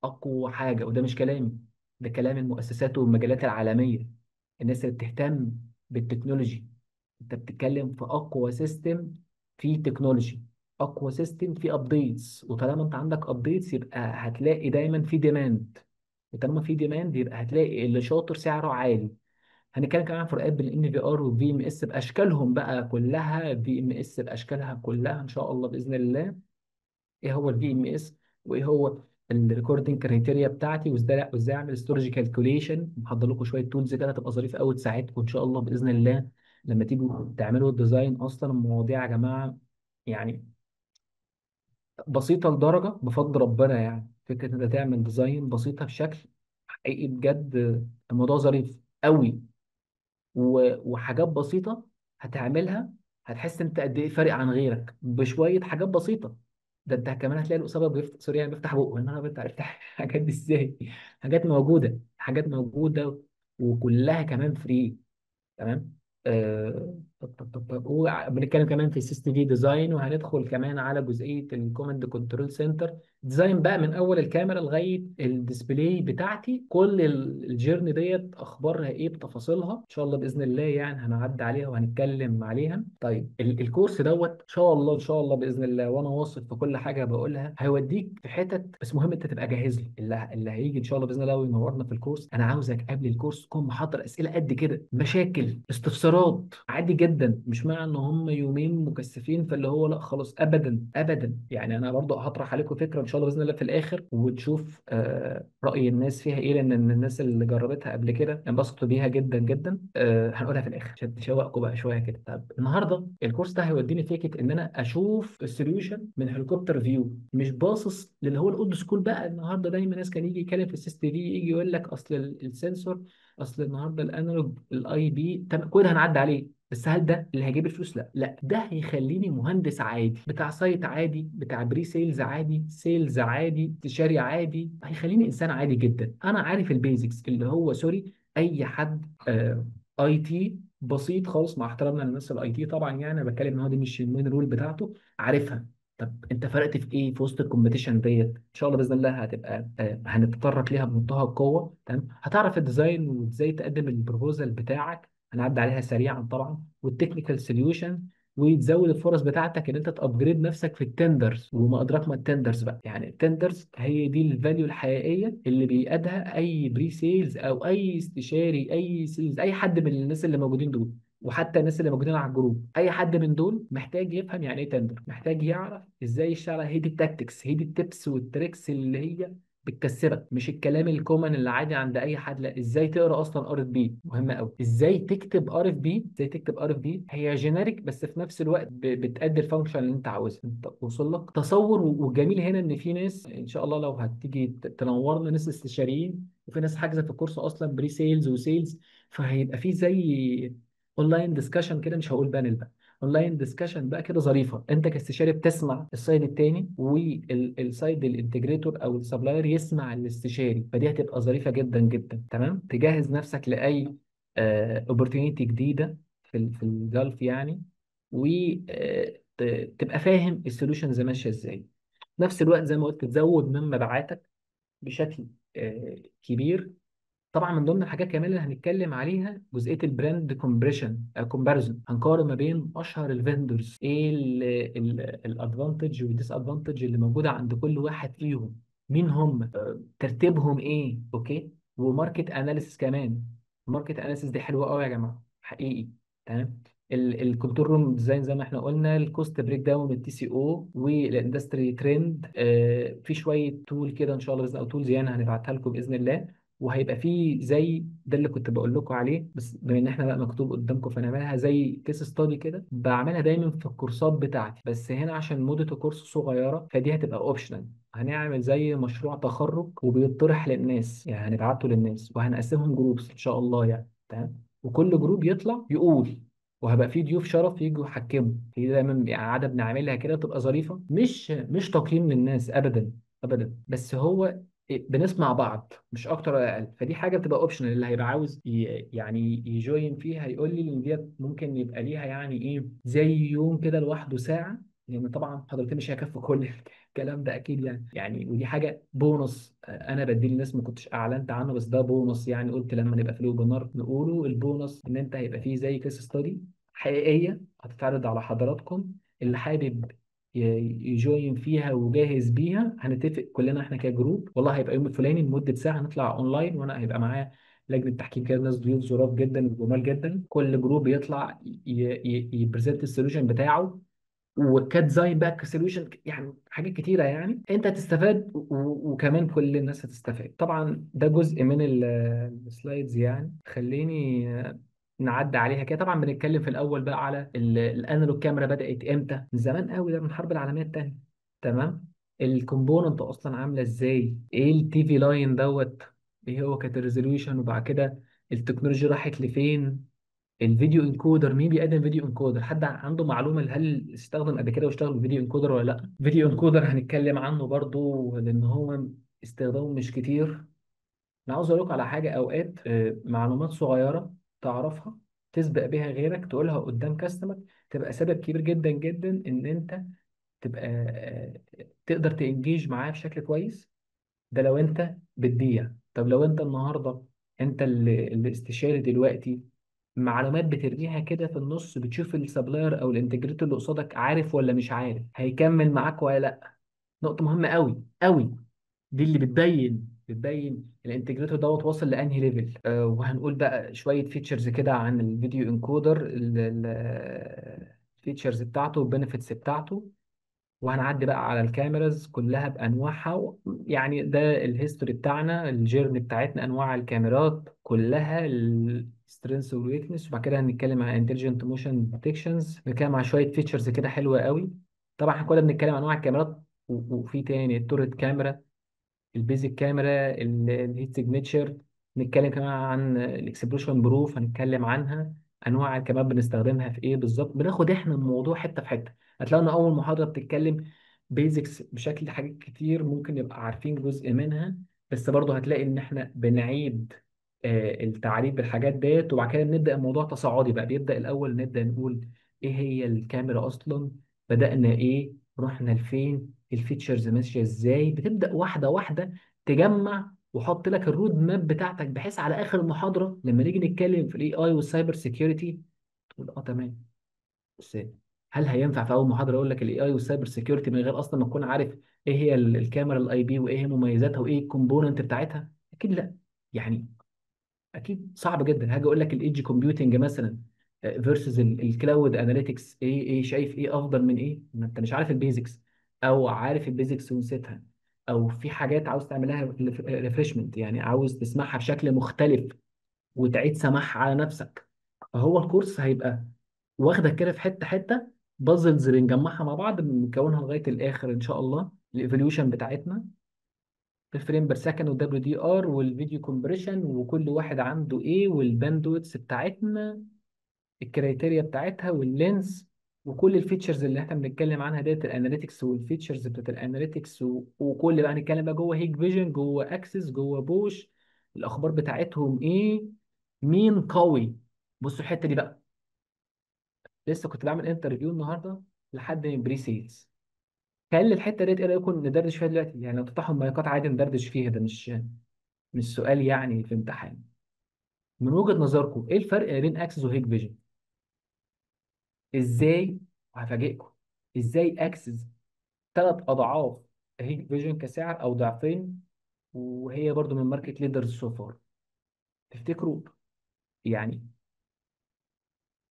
اقوى حاجه. وده مش كلامي، ده كلام المؤسسات والمجالات العالميه، الناس اللي بتهتم بالتكنولوجي. انت بتتكلم في اقوى سيستم في تكنولوجي، اقوى سيستم في ابديتس. وطالما انت عندك ابديتس يبقى هتلاقي دايما في ديماند، وطالما في ديماند يبقى هتلاقي اللي شاطر سعره عالي. هنتكلم كمان عن فروقات بين الان في ار والفي ام اس باشكالهم بقى كلها، في ام اس باشكالها كلها ان شاء الله باذن الله. ايه هو الفي ام اس، وايه هو الريكوردنج كريتيريا بتاعتي، وازاي اعمل ستورج كالكوليشن. محضر لكم شويه تولز كده تبقى ظريفه قوي تساعدكم ان شاء الله باذن الله لما تيجوا تعملوا الديزاين. اصلا المواضيع يا جماعه يعني بسيطه لدرجه بفضل ربنا، يعني فكره ان انت تعمل ديزاين بسيطه بشكل حقيقي بجد، الموضوع ظريف قوي. وحاجات بسيطة هتعملها هتحس انت قد ايه فارق عن غيرك بشوية حاجات بسيطة. ده انت كمان هتلاقي الأسامة بيفتح، سوري يعني بيفتح بقه ان انا بفتح الحاجات دي ازاي. حاجات موجودة، حاجات موجودة، وكلها كمان فري. تمام. وبنتكلم كمان في السيستم في ديزاين، وهندخل كمان على جزئيه الكوماند كنترول سنتر ديزاين بقى، من اول الكاميرا لغايه الديسبلاي بتاعتي، كل الجيرني ديت اخبارها ايه بتفاصيلها ان شاء الله باذن الله، يعني هنعدي عليها وهنتكلم عليها. طيب الكورس دوت ان شاء الله ان شاء الله باذن الله، وانا واثق في كل حاجه بقولها هيوديك في حتت، بس مهم انت تبقى جاهز له. اللي هيجي ان شاء الله باذن الله وينورنا في الكورس، انا عاوزك قبل الكورس تكون محضر اسئله قد كده، مشاكل، استفسارات عادي جدا. مش معنى ان هم يومين مكثفين فاللي هو لا خلاص، ابدا ابدا. يعني انا برضو هطرح عليكم فكره ان شاء الله باذن الله في الاخر، وتشوف راي الناس فيها ايه، لان الناس اللي جربتها قبل كده انبسطوا بيها جدا جدا. هنقولها في الاخر عشان تشوقكم بقى شويه كده. طب النهارده الكورس ده هيوديني فكره ان انا اشوف السوليوشن من هليكوبتر فيو، مش باصص للي هو الاولد سكول بقى. النهارده دايما ناس كان يجي يتكلم في السيستم دي، يجي يقول لك اصل السنسور، اصل النهارده الانالوج الاي بي، تمام كل ده هنعدي عليه. بس هل ده اللي هيجيب الفلوس؟ لا لا، ده هيخليني مهندس عادي، بتاع سايت عادي، بتاع بري سيلز عادي، سيلز عادي، استشاري عادي. هيخليني انسان عادي جدا انا عارف البيزكس، اللي هو سوري اي حد اي تي بسيط خالص، مع احترامنا للناس الاي تي طبعا، يعني انا بتكلم ان هو دي مش المين رول بتاعته، عارفها. طب انت فرقت في ايه في وسط الكومبيتيشن ديت؟ ان شاء الله باذن الله هتبقى هنتطرق ليها بمنتهى القوه. تمام. هتعرف الديزاين وازاي تقدم البروبوزال بتاعك، هنعدي عليها سريعا طبعا، والتكنيكال سوليوشن وتزود الفرص بتاعتك ان انت تابجريد نفسك في التندرز، وما ادراك ما التندرز بقى. يعني التندرز هي دي الفاليو الحقيقيه اللي بيقادها اي بري سيلز او اي استشاري، اي سيلز، اي حد من الناس اللي موجودين دول، وحتى الناس اللي موجودين على الجروب. اي حد من دول محتاج يفهم يعني ايه تندر، محتاج يعرف ازاي يشتغل. هي دي التاكتكس، هي دي التبس والتريكس اللي هي بتكسبك، مش الكلام الكومن اللي عادي عند اي حد. لا، ازاي تقرا اصلا ار اف بي مهمه قوي، ازاي تكتب ار اف بي. ازاي تكتب ار اف بي هي جينيريك بس في نفس الوقت بتأدي الفانكشن اللي انت عاوزها. انت وصل لك تصور. والجميل هنا ان في ناس ان شاء الله لو هتيجي تنورنا، ناس استشاريين، وفي ناس حاجزه في الكورس اصلا بري سيلز وسيلز. فهيبقى في زي اونلاين ديسكشن كده، مش هقول بانل بقى، اونلاين ديسكشن بقى كده ظريفه. انت كاستشاري بتسمع السايد التاني، والسايد الانتجريتور او السبلاير يسمع الاستشاري. فدي هتبقى ظريفه جدا جدا. تمام، تجهز نفسك لاي اوبورتيونيتي جديده في الجلف يعني، وتبقى فاهم السوليوشنز ماشيه ازاي. في نفس الوقت زي ما قلت تزود من مبيعاتك بشكل كبير. طبعا من ضمن الحاجات كمان اللي هنتكلم عليها جزئيه البراند كومباريزون. هنقارن ما بين اشهر الفندرز، ايه الادفانتج والديس ادفانتج اللي موجوده عند كل واحد فيهم، مين هم، ترتيبهم ايه. اوكي، وماركت اناليسيس كمان. الماركت اناليسيس دي حلوه قوي يا جماعه حقيقي. تمام. الكنترول روم ديزاين زي ما احنا قلنا، الكوست بريك داون، التي سي او، والاندستري ترند. في شويه تول كده ان شاء الله باذن الله، تولز يعني هنبعتها لكم باذن الله. وهيبقى فيه زي ده اللي كنت بقول لكم عليه، بس بما ان احنا بقى مكتوب قدامكم فنعملها زي كيس ستادي كده. بعملها دايما في الكورسات بتاعتي، بس هنا عشان مدة الكورس صغيرة فدي هتبقى اوبشنال. هنعمل زي مشروع تخرج وبيطرح للناس، يعني هنبعته للناس وهنقسمهم جروبس ان شاء الله يعني. تمام، وكل جروب يطلع يقول، وهبقى في ضيوف شرف يجوا يحكموا. هي دايما يعني عادة بنعملها كده تبقى ظريفة، مش تقييم للناس ابدا ابدا، بس هو بنسمع بعض مش اكتر ولا اقل. فدي حاجه بتبقى اوبشنال، اللي هيبقى عاوز يعني يجوين فيها يقول لي ان ديت ممكن يبقى ليها يعني ايه زي يوم كده لوحده ساعه، لان طبعا حضرتك مش هيكفي كل الكلام ده اكيد يعني ودي حاجه بونص انا بديه للناس، ما كنتش اعلنت عنه بس ده بونص يعني. قلت لما نبقى في الويبينار نقوله البونص ان انت هيبقى فيه زي كيس ستادي حقيقيه هتتعرض على حضراتكم. اللي حابب يجوين فيها وجاهز بيها هنتفق كلنا احنا كجروب، والله هيبقى يوم الفلاني لمده ساعه هنطلع اونلاين، وانا هيبقى معايا لجنه تحكيم كده، ناس ضيوف ظراف جدا وجمال جدا. كل جروب يطلع يبرزنت السوليوشن بتاعه، وكديزاين بقى كسوليوشن، يعني حاجات كتيره يعني انت هتستفاد وكمان كل الناس هتستفاد. طبعا ده جزء من السلايدز يعني. خليني نعدي عليها كده. طبعا بنتكلم في الاول بقى على الانالوج كاميرا بدات امتى، من زمان قوي، ده من الحرب العالميه الثانيه. تمام. الكومبوننت اصلا عامله ازاي، ايه التي في لاين دوت، ايه هو كانت الريزوليوشن، وبعد كده التكنولوجيا راحت لفين. الفيديو انكودر، مين بيقدم فيديو انكودر، حد عنده معلومه هل استخدم قبل كده واشتغل بفيديو انكودر ولا لا. فيديو انكودر هنتكلم عنه برضو لان هو استخدامه مش كتير. انا عاوز اقول لكم على حاجه، اوقات معلومات صغيره تعرفها تسبق بيها غيرك تقولها قدام كاستمر، تبقى سبب كبير جدا جدا ان انت تبقى تقدر تنجيج معاه بشكل كويس. ده لو انت بتبيع. طب لو انت النهارده انت اللي استشاري دلوقتي، معلومات بترميها كده في النص، بتشوف السبلاير او الانتجريتور اللي قصادك عارف ولا مش عارف، هيكمل معاك ولا لا. نقطة مهمة قوي قوي، دي اللي بتبين الانتجريتور دوت واصل لانهي ليفل. وهنقول بقى شوية فيتشرز كده عن الفيديو انكودر، الفيتشرز بتاعته والبنفيتس بتاعته. وهنعدي بقى على الكاميراز كلها بانواعها يعني ده الهيستوري بتاعنا، الجيرني بتاعتنا، انواع الكاميرات كلها، السترينث والويكنس. وبعد كده هنتكلم عن انتليجنت موشن ديتكشنز، نتكلم عن شويه فيتشرز كده حلوه قوي. طبعا احنا كنا بنتكلم عن انواع الكاميرات، وفي تاني التوريت كاميرا، البيزك كاميرا، الهيت سيجنتشر. نتكلم كمان عن الاكسبريشن بروف، هنتكلم عنها انواع كمان بنستخدمها في ايه بالظبط. بناخد احنا الموضوع حته في حته. هتلاقوا ان اول محاضره بتتكلم بيزكس بشكل حاجات كتير ممكن نبقى عارفين جزء منها، بس برضه هتلاقي ان احنا بنعيد التعريف بالحاجات ديت. وبعد كده بنبدا الموضوع تصاعدي بقى، بيبدا الاول نبدا نقول ايه هي الكاميرا اصلا، بدانا ايه، رحنا لفين، الفيتشرز ماشيه ازاي. بتبدا واحده واحده تجمع وحط لك الرود ماب بتاعتك، بحيث على اخر المحاضره لما نيجي نتكلم في الاي اي والسايبر سيكيورتي تقول اه تمام. بس هل هينفع في اول محاضره اقول لك الاي اي والسايبر سيكيورتي من غير اصلا ما تكون عارف ايه هي الكاميرا الاي بي وايه هي مميزاتها وايه الكومبوننت بتاعتها؟ اكيد لا. يعني اكيد صعب جدا هاجي اقول لك الايدج كومبيوتنج مثلا فيرسز الكلاود اناليتكس، ايه شايف ايه افضل من ايه؟ ما انت مش عارف البيزكس، او عارف البيزكس ونسيتها، او في حاجات عاوز تعملها ريفرشمنت، يعني عاوز تسمعها بشكل مختلف وتعيد سماعها على نفسك. فهو الكورس هيبقى واخدك كده في حته حته، بازلز بنجمعها مع بعض بنكونها لغايه الاخر ان شاء الله. الايفوليوشن بتاعتنا، الفريم بير سكند والدبليو دي ار والفيديو كومبريشن وكل واحد عنده ايه، والباندويتس بتاعتنا، الكريتيريا بتاعتها واللينس، وكل الفيتشرز اللي احنا بنتكلم عنها ديت، الاناليتكس والفيتشرز بتاعت الاناليتكس وكل بقى نتكلم بقى جوه هيك فيجن، جوه اكسس، جوه بوش، الاخبار بتاعتهم ايه، مين قوي. بصوا الحته دي بقى، لسه كنت بعمل انترفيو النهارده لحد من بري سيلز. خلي الحته ديت ايه رايكم ندردش فيها دلوقتي؟ يعني لو تفتحوا المايكات عادي ندردش فيها، ده مش سؤال يعني في امتحان. من وجهة نظركم ايه الفرق بين اكسس وهيك فيجن؟ ازاي؟ وهفاجئكم ازاي اكسس 3 اضعاف هيك فيجن كسعر او ضعفين، وهي برضو من ماركت ليدرز سو فار. تفتكروا يعني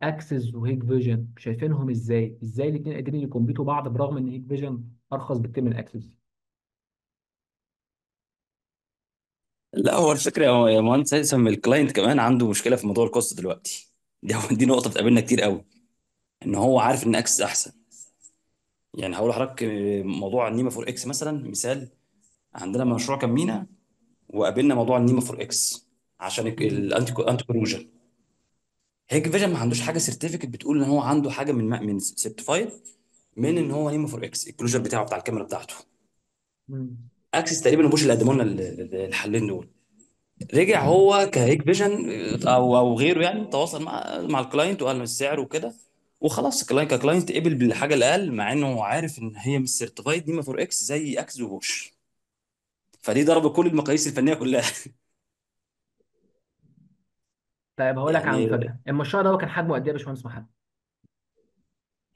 اكسس وهيك فيجن شايفينهم ازاي الاثنين قادرين يكمبيتوا بعض برغم ان هيك فيجن ارخص بكتير من اكسس؟ لا، هو الفكره يا مهندس هيثم، الكلاينت كمان عنده مشكله في موضوع الكوست دلوقتي. دي نقطه بتقابلنا كتير قوي، ان هو عارف ان اكسس احسن. يعني هقول لحضرتك موضوع النيما 4 اكس مثلا مثال. عندنا مشروع كان مينا، وقابلنا موضوع النيما 4 اكس عشان مم. الانتي كوروجن. هيك فيجن ما عندوش حاجه سيرتيفيكت بتقول ان هو عنده حاجه من سيرتيفايد من ان هو نيما 4 اكس الكلوجر بتاعه بتاع الكاميرا بتاعته. مم. اكسس تقريبا وبوش اللي قدموا لنا الحلين دول. رجع هو كهيك فيجن او غيره، يعني تواصل مع الكلاينت وقال له السعر وكده، وخلاص الكلاينت ككلاينت قبل بالحاجه الاقل، مع انه هو عارف ان هي مش سيرتيفايد نيما 4 اكس زي اكسس وبوش. فدي ضرب كل المقاييس الفنيه كلها. طيب هقول لك على يعني مفاجأة، المشروع ده هو كان حجمه قد ايه يا باشمهندس محمد؟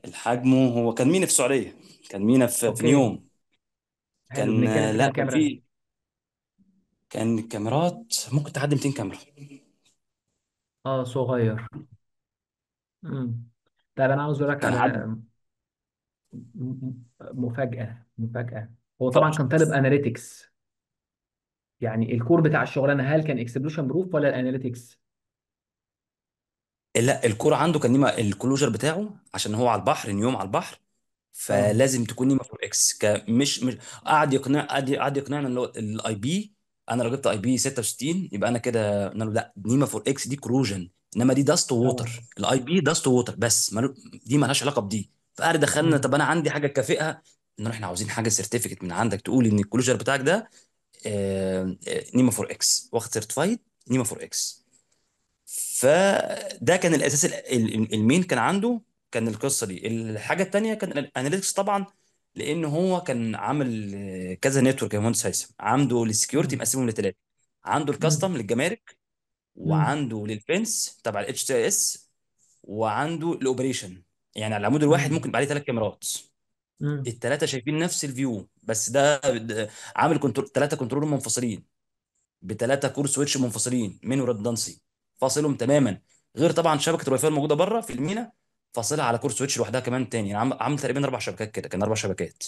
الحجم هو كان مينا في السعوديه، كان مينا في اوكي، نيوم. حلو. كان بنتكلم في لا كام كان كاميرا؟ في، كان الكاميرات ممكن تعدي 200 كاميرا. اه صغير. مم. طيب انا عاوز اقول لك كان على عدد مفاجأة. هو طبعا تحفه. كان طالب اناليتكس، يعني الكور بتاع الشغلانه هل كان اكسبلوشن بروف ولا الاناليتكس؟ لا، الكرة عنده كان نيما الكلوجر بتاعه عشان هو على البحر، نيوم على البحر، اه. فلازم تكون نيما 4 اكس مش قعد يقنعنا اللي هو الاي بي. انا لو جبت اي بي 66 يبقى انا كده، قلنا له لا، نيما 4 اكس دي كروجن، انما دي داست اه. ووتر. الاي بي داست ووتر بس دي مالهاش علاقه بدي. فقعد دخلنا، طب مم. انا عندي حاجه كافئه، ان احنا عاوزين حاجه سيرتيفيكت من عندك تقول ان الكلوجر بتاعك ده نيما 4 اكس واخد سيرتيفايد نيما 4 اكس. فده كان الاساس المين كان عنده. كان القصه دي. الحاجه التانيه كان الاناليتكس طبعا، لان هو كان عامل كذا نتورك يا مهندس هيثم. عنده السكيورتي مم. مقسمهم لثلاثه: عنده مم. الكاستم للجمارك، مم. وعنده للفنس تبع الاتش تي اس، وعنده الاوبريشن. يعني على العمود الواحد مم. ممكن يبقى عليه 3 كاميرات. مم. الثلاثه شايفين نفس الفيو، بس ده عامل كنترول 3 كنترول منفصلين ب3 كور سويتش منفصلين من ريدندنسي، فاصلهم تماما. غير طبعا شبكه الواي فاي الموجوده بره في المينا، فاصلها على كور سويتش لوحدها كمان تاني. يعني عامل تقريبا 4 شبكات كده، كان 4 شبكات.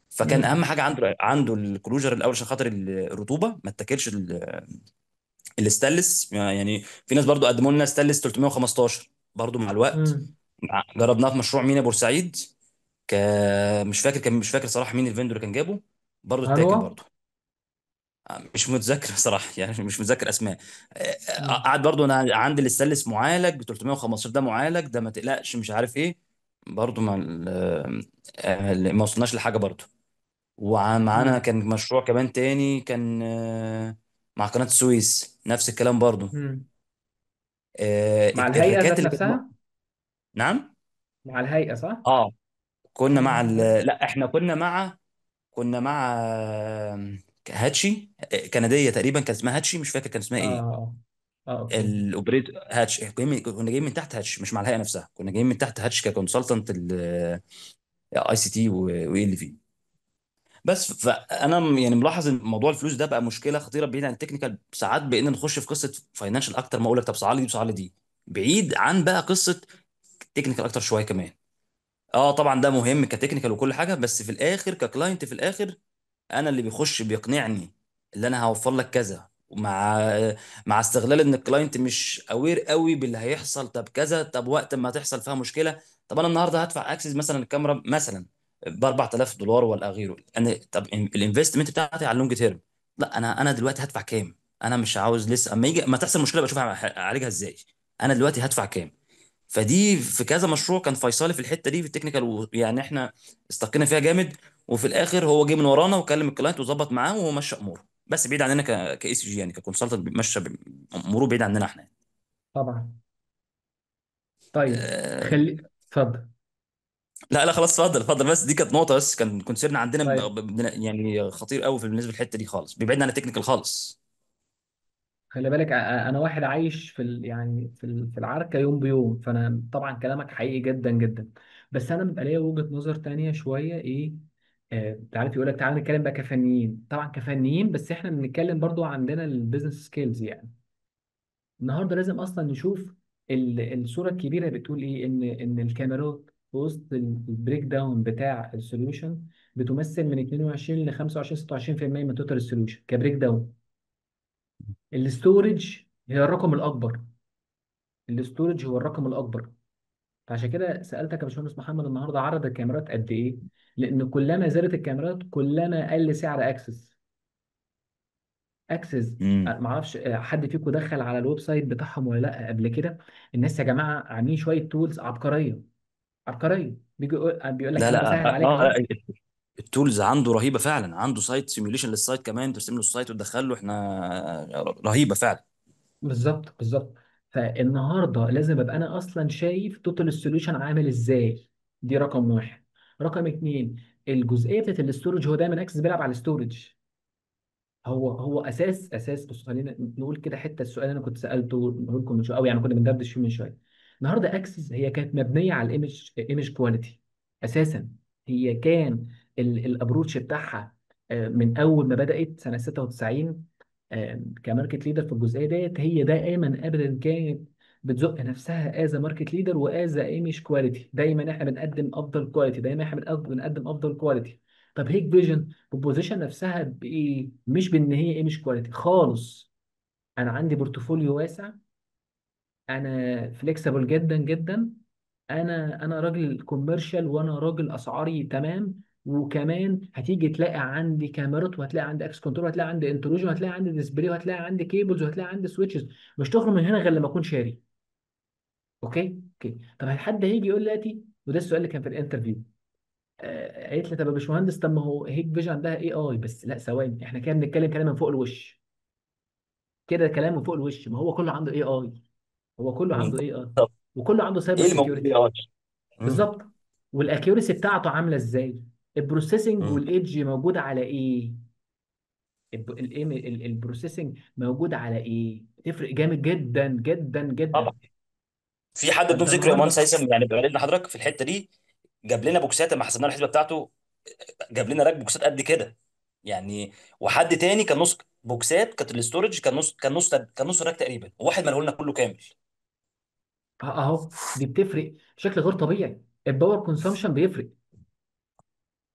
فكان مم. اهم حاجه عنده الكلوجر الاول عشان خاطر الرطوبه ما اتاكلش الاستانلس. يعني في ناس برضو قدموا لنا ستانلس 315 برضو مع الوقت. مم. جربناه في مشروع مينا بورسعيد. ك مش فاكر صراحه مين الفندور اللي كان جابه، برضو هل اتاكل هو؟ برضو. مش متذكر صراحه، يعني مش متذكر اسماء. مم. قعد برضو انا عندي الاستانلس معالج ب 315، ده معالج، ده ما تقلقش مش عارف ايه. برضو ما وصلناش لحاجه برضو. ومعانا مم. كان مشروع كمان تاني، كان مع قناه السويس نفس الكلام برضو. مم. مع الهيئة الركات ذات اللي نفسها؟ نعم. مع الهيئة صح؟ اه، كنا مع اه. لا، احنا كنا مع هاتشي، كنديه تقريبا كان اسمها هاتشي، مش فاكر كان اسمها ايه. اه. اه اوكي. الاوبريت هاتش، كنا جايين من تحت هاتش، مش مع الهيئه نفسها، كنا جايين من تحت هاتش ككونسلتنت اي سي تي واي ال في. بس فانا يعني ملاحظ ان موضوع الفلوس ده بقى مشكله خطيره بعيد عن التكنيكال. ساعات بقينا نخش في قصه فاينانشال اكتر، ما اقول لك طب صعد لي دي بصعد لي دي، بعيد عن بقى قصه تكنيكال اكتر شويه كمان. اه طبعا ده مهم كتكنيكال وكل حاجه، بس في الاخر ككلاينت في الاخر انا اللي بيخش بيقنعني اللي انا هوفر لك كذا، مع استغلال ان الكلاينت مش اوير قوي باللي هيحصل. طب كذا، طب وقت ما تحصل فيها مشكله، طب انا النهارده هدفع اكسس مثلا الكاميرا مثلا ب 4000 دولار ولا غيره، انا طب الانفستمنت بتاعتي على اللونج تيرم، لا انا دلوقتي هدفع كام؟ انا مش عاوز لسه اما يجي ما تحصل مشكله بشوف اعالجها ازاي، انا دلوقتي هدفع كام؟ فدي في كذا مشروع كان فيصلي في الحته دي في التكنيكال، يعني احنا استقينا فيها جامد. وفي الاخر هو جه من ورانا وكلم الكلاينت وظبط معاه ومشى اموره، بس بعيد عننا كاي سي جي، يعني ككونسلتنت مشى اموره بعيد عننا احنا. طبعا. طيب أه. اتفضل. لا لا خلاص اتفضل اتفضل، بس دي كانت نقطه، بس كان كونسيرن عندنا طيب يعني خطير قوي في بالنسبه للحته دي خالص، بيبعدنا عن التكنيكال خالص. خلي بالك، انا واحد عايش يعني في العركه يوم بيوم، فانا طبعا كلامك حقيقي جدا جدا. بس انا بيبقى ليا وجهه نظر تانية شويه ايه. تعرف يقول لك تعالى نتكلم بقى كفنيين، طبعا كفنيين، بس احنا بنتكلم برضو عندنا البيزنس سكيلز يعني. النهارده لازم اصلا نشوف الصوره الكبيره بتقول ايه، ان الكاميرات في وسط البريك داون بتاع السوليوشن بتمثل من 22 ل 25 26% من توتال السوليوشن كبريك داون. الاستورج هي الرقم الاكبر، الاستورج هو الرقم الاكبر. فعشان كده سالتك يا باشمهندس محمد النهارده عدد الكاميرات قد ايه، لان كلما زادت الكاميرات كلما قل سعر اكسس. امم. ما اعرفش حد فيكم دخل على الويب سايت بتاعهم ولا لا قبل كده. الناس يا جماعه عاملين شويه تولز عبقريه، عبقريه. بيقول لك لا انا لا بسهل عليك اهو. التولز عنده رهيبه فعلا، عنده سايت سيميوليشن للسايت كمان، ترسم له السايت وتدخل له احنا، رهيبه فعلا. بالظبط بالظبط. فالنهارده لازم ابقى انا اصلا شايف توتال السوليوشن عامل ازاي. دي رقم واحد. رقم اتنين، الجزئيه بتاعت الاستورج، هو دايما اكسس بيلعب على الاستورج. هو اساس. بص خلينا نقول كده حته السؤال اللي انا كنت سالته نقول لكم من شويه، او يعني كنا بندردش فيه من شويه. النهارده اكسس هي كانت مبنيه على الايمج كواليتي اساسا. هي كان الابروتش بتاعها من اول ما بدات سنه 96 كماركت ليدر في الجزئيه ديت، هي دائما ابدا كانت بتزق نفسها از ماركت ليدر واز ايمج كواليتي. دايما احنا بنقدم افضل كواليتي، دايما احنا بنقدم افضل كواليتي. طب هيك فيجن بوزيشن نفسها بايه؟ مش بان هي ايمج كواليتي خالص. انا عندي بورتفوليو واسع، انا فليكسبل جدا جدا، انا راجل كوميرشال، وانا راجل اسعاري تمام. وكمان هتيجي تلاقي عندي كاميرات، وهتلاقي عندي اكس كنترول، وهتلاقي عندي انتروجن، وهتلاقي عندي ديسبلاي، وهتلاقي عندي كيبلز، وهتلاقي عندي سويتشز. مش تخرج من هنا غير لما اكون شاري. اوكي اوكي. طب حد هيجي يقول لي دلوقتي، وده السؤال اللي كان في الانترفيو، قالت لي طب يا باشمهندس، طب ما هو هيك فيجن عندها اي اي. بس لا ثواني، احنا كده بنتكلم كلام من فوق الوش، كده كلام من فوق الوش. ما هو كله عنده اي اي، هو كله عنده اي اي، طب وكله عنده سايبر ايه اللي موجود فيه سيكيورتي. امم. بالظبط. والاكيورسي بتاعته عامله ازاي؟ البروسيسنج امم. والايدج موجود على ايه؟ البروسيسنج موجود على ايه؟ تفرق جامد جدا جدا طبعا. جدا. في حد بدون فانت ذكر يا مهندس النهارده هيثم يعني بقى لنا حضرتك في الحته دي، جاب لنا بوكسات لما حسبنا له الحسبه بتاعته، جاب لنا راك بوكسات قد كده يعني. وحد تاني كان نص بوكسات كانت الاستورج، كان نص راك تقريبا، وواحد ماله لنا كله كامل. اهو دي بتفرق بشكل غير طبيعي. الباور كونسامشن بيفرق،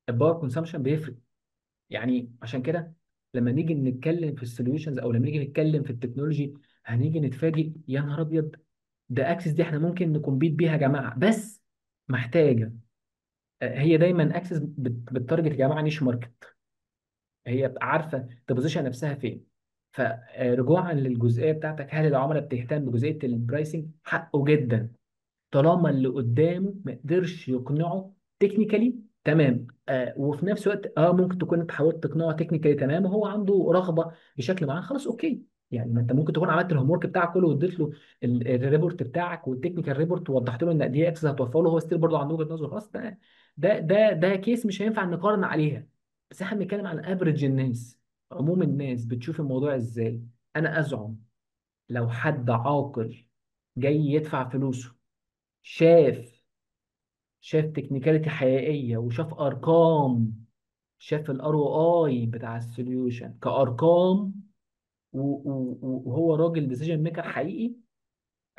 الباور كونسامشن بيفرق. يعني عشان كده لما نيجي نتكلم في السوليوشنز، او لما نيجي نتكلم في التكنولوجي، هنيجي نتفاجئ يا نهار ابيض، ده اكسس دي احنا ممكن نكمبيت بيها يا جماعه، بس محتاجه هي دايما اكسس بتارجت يا جماعه نيش ماركت. هي عارفه تبوزيشن نفسها فين. فرجوعا للجزئيه بتاعتك، هل العملاء بتهتم بجزئيه البرايسنج؟ حقه جدا. طالما اللي قدامه ما قدرش يقنعه تكنيكالي تمام، وفي نفس الوقت ممكن تكون انت حاولت تقنعه تكنيكالي تمام، وهو عنده رغبه بشكل معين، خلاص اوكي. يعني ما انت ممكن تكون عملت الهوم ورك بتاعك كله، واديت له الريبورت بتاعك والتكنيكال ريبورت، ووضحت له ان قد ايه اكسس هتوفر له، هو ستيل برضه عنده وجهه نظر. خلاص، ده كيس مش هينفع نقارن عليها. بس احنا بنتكلم عن افريج الناس، عموم الناس بتشوف الموضوع ازاي. انا ازعم لو حد عاقل جاي يدفع فلوسه، شاف تكنيكاليتي حقيقيه وشاف ارقام، شاف الار او اي بتاع السوليوشن كارقام، وهو راجل ديسيجن ميكر حقيقي،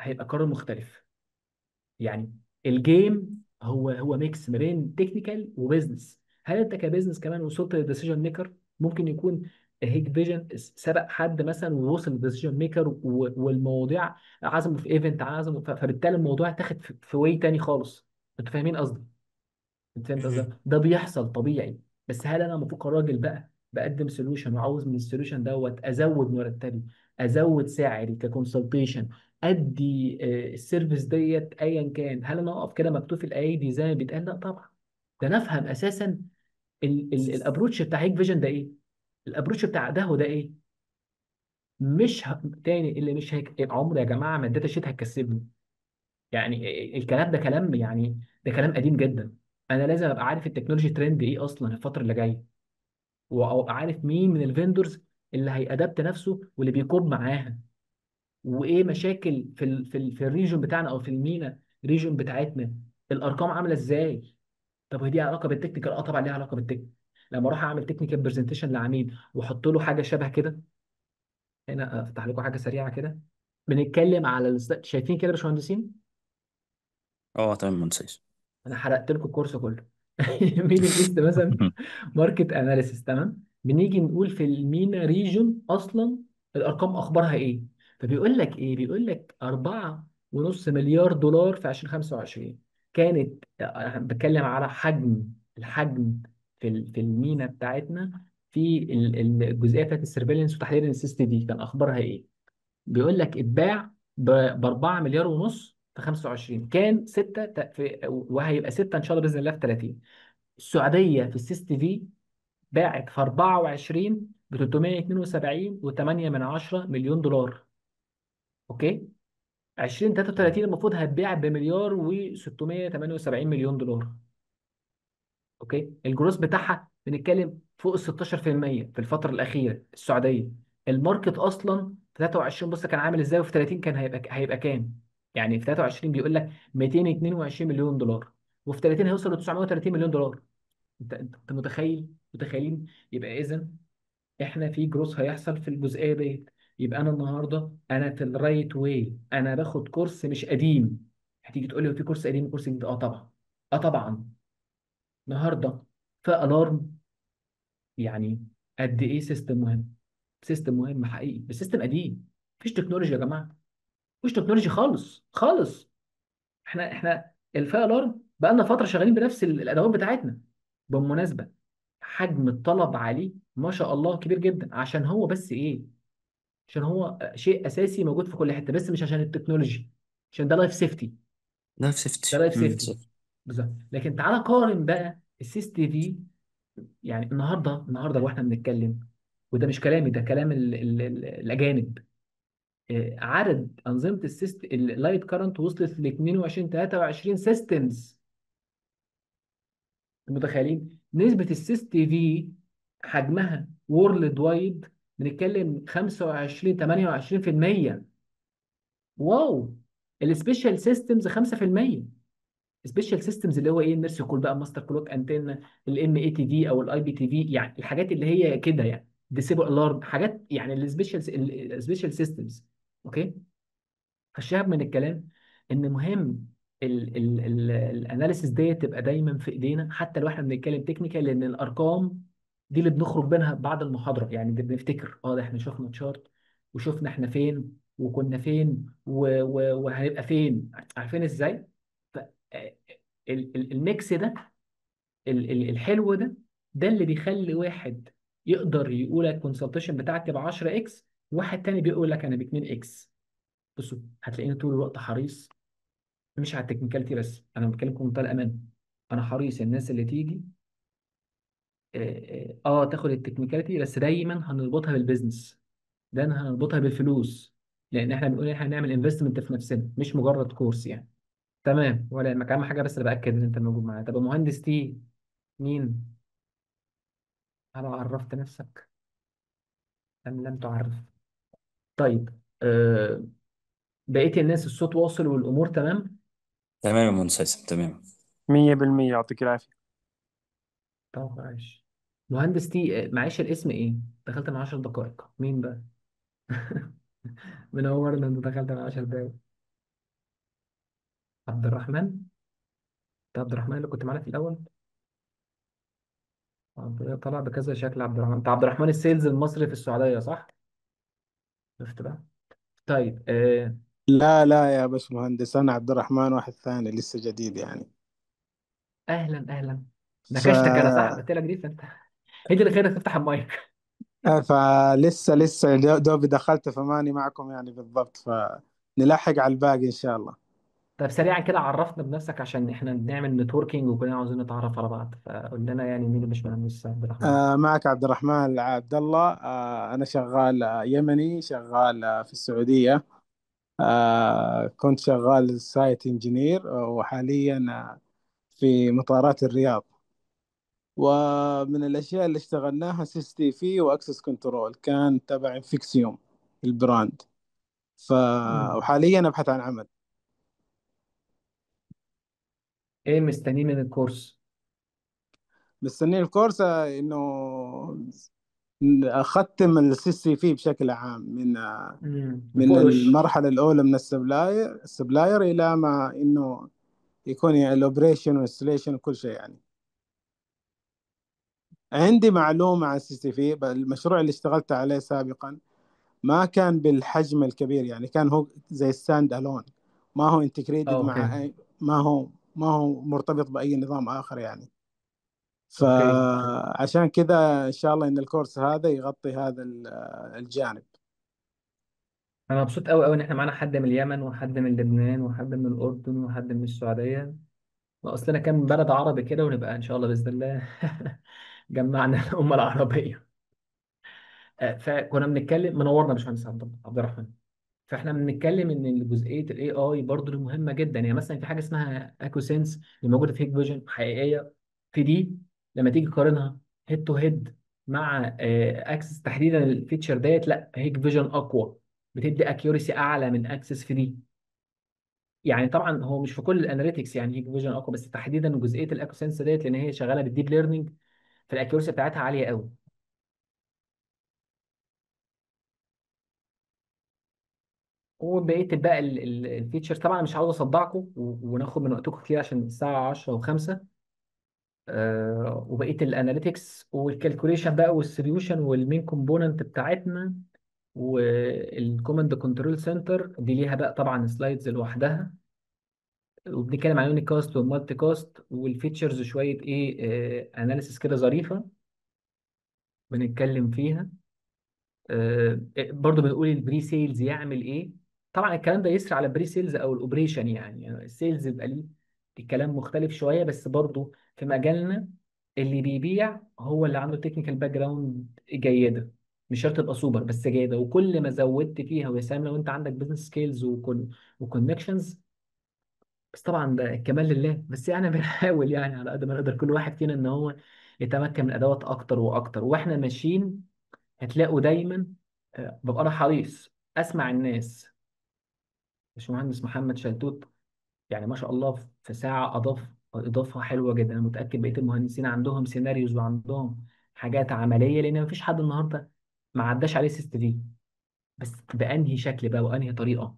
هيبقى قرار مختلف. يعني الجيم هو ميكس ما بين تكنيكال وبزنس. هل انت كبزنس كمان وصلت للديسيجن ميكر؟ ممكن يكون هيك فيجن سبق حد مثلا ووصل للديسيجن ميكر، والمواضيع عزموا في ايفنت، عزموا فبالتالي الموضوع اتاخد في واي تاني خالص. انتوا فاهمين قصدي؟ انت فهمت قصدي؟ مهم. ده بيحصل طبيعي. بس هل انا المفروض كراجل بقى بقدم سوليوشن وعاوز من السوليوشن دوت ازود مرتبي، ازود سعري ككونسلتيشن، ادي السيرفيس ديت ايا كان، هل انا اقف كده مكتوف الايدي زي ما بيتقال؟ لا طبعا. ده انا افهم اساسا الابروتش بتاع هيك فيجن ده ايه، الابروتش بتاع ده وده ايه. مش تاني اللي مش هيك عمر يا جماعه ما الداتا شيت هتكسبني. يعني الكلام ده كلام، يعني ده كلام قديم جدا. انا لازم ابقى عارف التكنولوجي ترند ايه اصلا الفتره اللي جايه، وابقى عارف مين من الفيندورز اللي هيأدبت نفسه واللي بيكوب معاها، وايه مشاكل في الريجون بتاعنا او في المينا ريجون بتاعتنا، الارقام عامله ازاي. طب هي دي علاقه بالتكنيكال؟ اه طبعا ليها علاقه بالتكنيكال. لما اروح اعمل تكنيكال برزنتيشن لعميل واحط له حاجه شبه كده، هنا افتح لكم حاجه سريعه كده. بنتكلم على شايفين كده يا باشمهندسين؟ اه تمام مهندس. انا حرقت لكم الكورس كله. ميدل ايست مثلا، ماركت اناليسيس، تمام. بنيجي نقول في المينا ريجون اصلا الارقام اخبارها ايه. فبيقول لك ايه؟ بيقول لك 4.5 مليار دولار في 2025 كانت. بتكلم على الحجم في المينا بتاعتنا، في الجزئيه بتاعت السيرفيلنس وتحليل السيست دي كان اخبارها ايه. بيقول لك اتباع ب 4 مليار ونص في 25، كان 6 وهيبقى 6 ان شاء الله باذن الله في 30. السعوديه في السيس تي في باعت في 24 ب 372 و8 من 10 مليون دولار. اوكي. 2033 المفروض هتبيع بمليار و678 مليون دولار. اوكي. الجروس بتاعها بنتكلم فوق ال 16% في الفتره الاخيره السعوديه. الماركت اصلا في 23 بص كان عامل ازاي، وفي 30 كان هيبقى كام. يعني في 23 بيقول لك 222 مليون دولار، وفي 30 هيوصل ل 930 مليون دولار. انت متخيلين؟ يبقى اذا احنا في جروس هيحصل في الجزئيه ديت. يبقى انا النهارده انا في الرايت واي، انا باخد كورس مش قديم. هتيجي تقول لي في كورس قديم وكورس جديد؟ اه طبعا. اه طبعا. النهارده في الارم، يعني قد ايه سيستم مهم. سيستم مهم حقيقي بس سيستم قديم. مفيش تكنولوجيا يا جماعه، مفيش تكنولوجيا خالص خالص. احنا الفاير الارم بقى لنا فتره شغالين بنفس الادوات بتاعتنا. بالمناسبه حجم الطلب عليه ما شاء الله كبير جدا، عشان هو بس ايه، عشان هو شيء اساسي موجود في كل حته، بس مش عشان التكنولوجي، عشان ده لايف سيفتي. ده في ده سيفتي. لايف سيفتي بالظبط. بالظبط. لكن تعالى قارن بقى السيس تي في. يعني النهارده واحنا بنتكلم، وده مش كلامي، ده كلام الاجانب. عدد انظمه السيست اللايت كارنت وصلت ل 22 23 سيستمز. متخيلين نسبه السيس تي في حجمها وورلد وايد؟ بنتكلم 25 28%. واو. السبيشال سيستمز 5%. سبيشال سيستمز اللي هو ايه، الميرسي كول بقى، ماستر كلوك انتنا، الام اي تي في او الاي بي تي في، يعني الحاجات اللي هي كده، يعني ديسيبل الارم، حاجات يعني السبيشال سيستمز. اوكي. فالشاهد من الكلام ان مهم الاناليسيس دي تبقى دايما في ايدينا، حتى لو احنا بنتكلم تكنيكال، لان الارقام دي اللي بنخرج منها بعد المحاضره. يعني دي بنفتكر ده احنا شفنا تشارت وشفنا احنا فين وكنا فين وهنبقى فين. عارفين ازاي؟ ف الميكس ده، الحلو ده، ده اللي بيخلي واحد يقدر يقول الكونسلتيشن بتاعتي ب 10 اكس، واحد تاني بيقول لك انا ب 2 اكس. بصوا هتلاقيني طول الوقت حريص، مش على التكنيكاليتي بس، انا بتكلم بمنتهى الامان. انا حريص الناس اللي تيجي تاخد التكنيكاليتي، بس دايما هنربطها بالبيزنس، دايما هنربطها بالفلوس، لان احنا بنقول احنا هنعمل انفستمنت في نفسنا مش مجرد كورس يعني. تمام. ولا يهمك، اهم حاجه بس اللي باكد ان انت موجود معايا. طب المهندس تي مين؟ هل عرفت نفسك ام لم تعرف؟ طيب. آه، بقيه الناس الصوت واصل والامور تمام. تمام يا مهندس هيثم، تمام. 100%. يعطيك العافية. طب معلش، مهندس تي معلش الاسم ايه؟ دخلت من 10 دقائق، مين بقى؟ منورنا انت دخلت من 10 دقائق. عبد الرحمن. انت عبد الرحمن اللي كنت معانا في الاول؟ طلع بكذا شكل عبد الرحمن. انت عبد الرحمن السيلز المصري في السعوديه صح؟ شفت بقى. طيب لا لا يا باش مهندس، أنا عبد الرحمن واحد ثاني لسه جديد يعني. اهلا اهلا. ف نكشتك انا صح؟ قلت لك دي فانت هي دي اللي خيرك تفتح المايك. فلسه دوبي دخلت، فماني معكم يعني بالضبط، فنلحق على الباقي إن شاء الله. طب سريعا كده عرفنا بنفسك عشان احنا بنعمل نتوركينج وكلنا عاوزين نتعرف على بعض، فقول لنا يعني مين اللي مش مهندس عبد الرحمن. معك عبد الرحمن عبد الله. أنا شغال يمني، شغال في السعودية. كنت شغال سايت انجينير، وحاليا في مطارات الرياض. ومن الأشياء اللي اشتغلناها سيس تي في وأكسس كنترول، كان تبع انفكسيوم البراند. ف... مم. وحاليا أبحث عن عمل. ايه مستنيه من الكورس؟ مستني الكورس إنه أختم السيس تي في بشكل عام، من فوق الوش. المرحلة الأولى من السبلاير إلى ما إنه يكون يعني الأوبريشن والإنستليشن وكل شيء يعني. عندي معلومة عن السي تي في. المشروع اللي اشتغلت عليه سابقا ما كان بالحجم الكبير، يعني كان هو زي ستاند الون، ما هو انتجريتد اوكي. مع أي، ما هو مرتبط بأي نظام آخر يعني. اوكي. فعشان كذا إن شاء الله إن الكورس هذا يغطي هذا الجانب. انا مبسوط قوي قوي ان احنا معانا حد من اليمن وحد من لبنان وحد من الاردن وحد من السعوديه. واصلنا كام بلد عربي كده، ونبقى ان شاء الله باذن الله جمعنا الامه العربيه. فكنا بنتكلم، منورنا يا باشمهندس عبد الرحمن. فاحنا بنتكلم ان جزئيه الاي اي برضه دي مهمه جدا. يعني مثلا في حاجه اسمها اكو سنس اللي موجوده في هيك فيجن حقيقيه. في دي لما تيجي تقارنها هيد تو هيد مع اكسس تحديدا الفيتشر ديت، لا هيك فيجن اقوى، بتدي اكيورسي اعلى من اكسس في دي. يعني طبعا هو مش في كل الاناليتكس يعني هيك فيجن اقوى، بس تحديدا جزئيه الاكو سنس ديت لان هي شغاله بالديب ليرنينج، فالاكيورسي بتاعتها عاليه قوي. وبقيه بقى الفيتشر طبعا مش عاوز اصدعكم وناخد من وقتكم كتير عشان الساعه 10 و5. وبقيه الاناليتكس والكالكوليشن بقى والسوليوشن والمين كومبوننت بتاعتنا والكوماند كنترول سنتر دي ليها بقى طبعا سلايدز لوحدها. وبنتكلم عن يوني كاست والمالتي كاست والفيتشرز شويه ايه اناليسيس كده ظريفه بنتكلم فيها. برضو بنقول البري سيلز يعمل ايه. طبعا الكلام ده يسري على البري سيلز او الاوبريشن، يعني السيلز يبقى ليه الكلام مختلف شويه، بس برضو في مجالنا اللي بيبيع هو اللي عنده تكنيكال باك جراوند جيده. مش شرط تبقى سوبر بس جيده، وكل ما زودت فيها ويا سلام لو انت عندك بزنس سكيلز وكونكشنز. بس طبعا ده الكمال لله، بس يعني بنحاول يعني على قد ما نقدر كل واحد فينا ان هو يتمكن من ادوات اكتر واكتر واحنا ماشيين. هتلاقوا دايما ببقى انا حريص اسمع الناس. باشمهندس محمد شلتوت يعني ما شاء الله في ساعه اضاف اضافه حلوه جدا. انا متاكد بقيه المهندسين عندهم سيناريوز وعندهم حاجات عمليه، لان مفيش حد النهارده ما عداش عليه سيست في. بس بانهي شكل بقى وانهي طريقه؟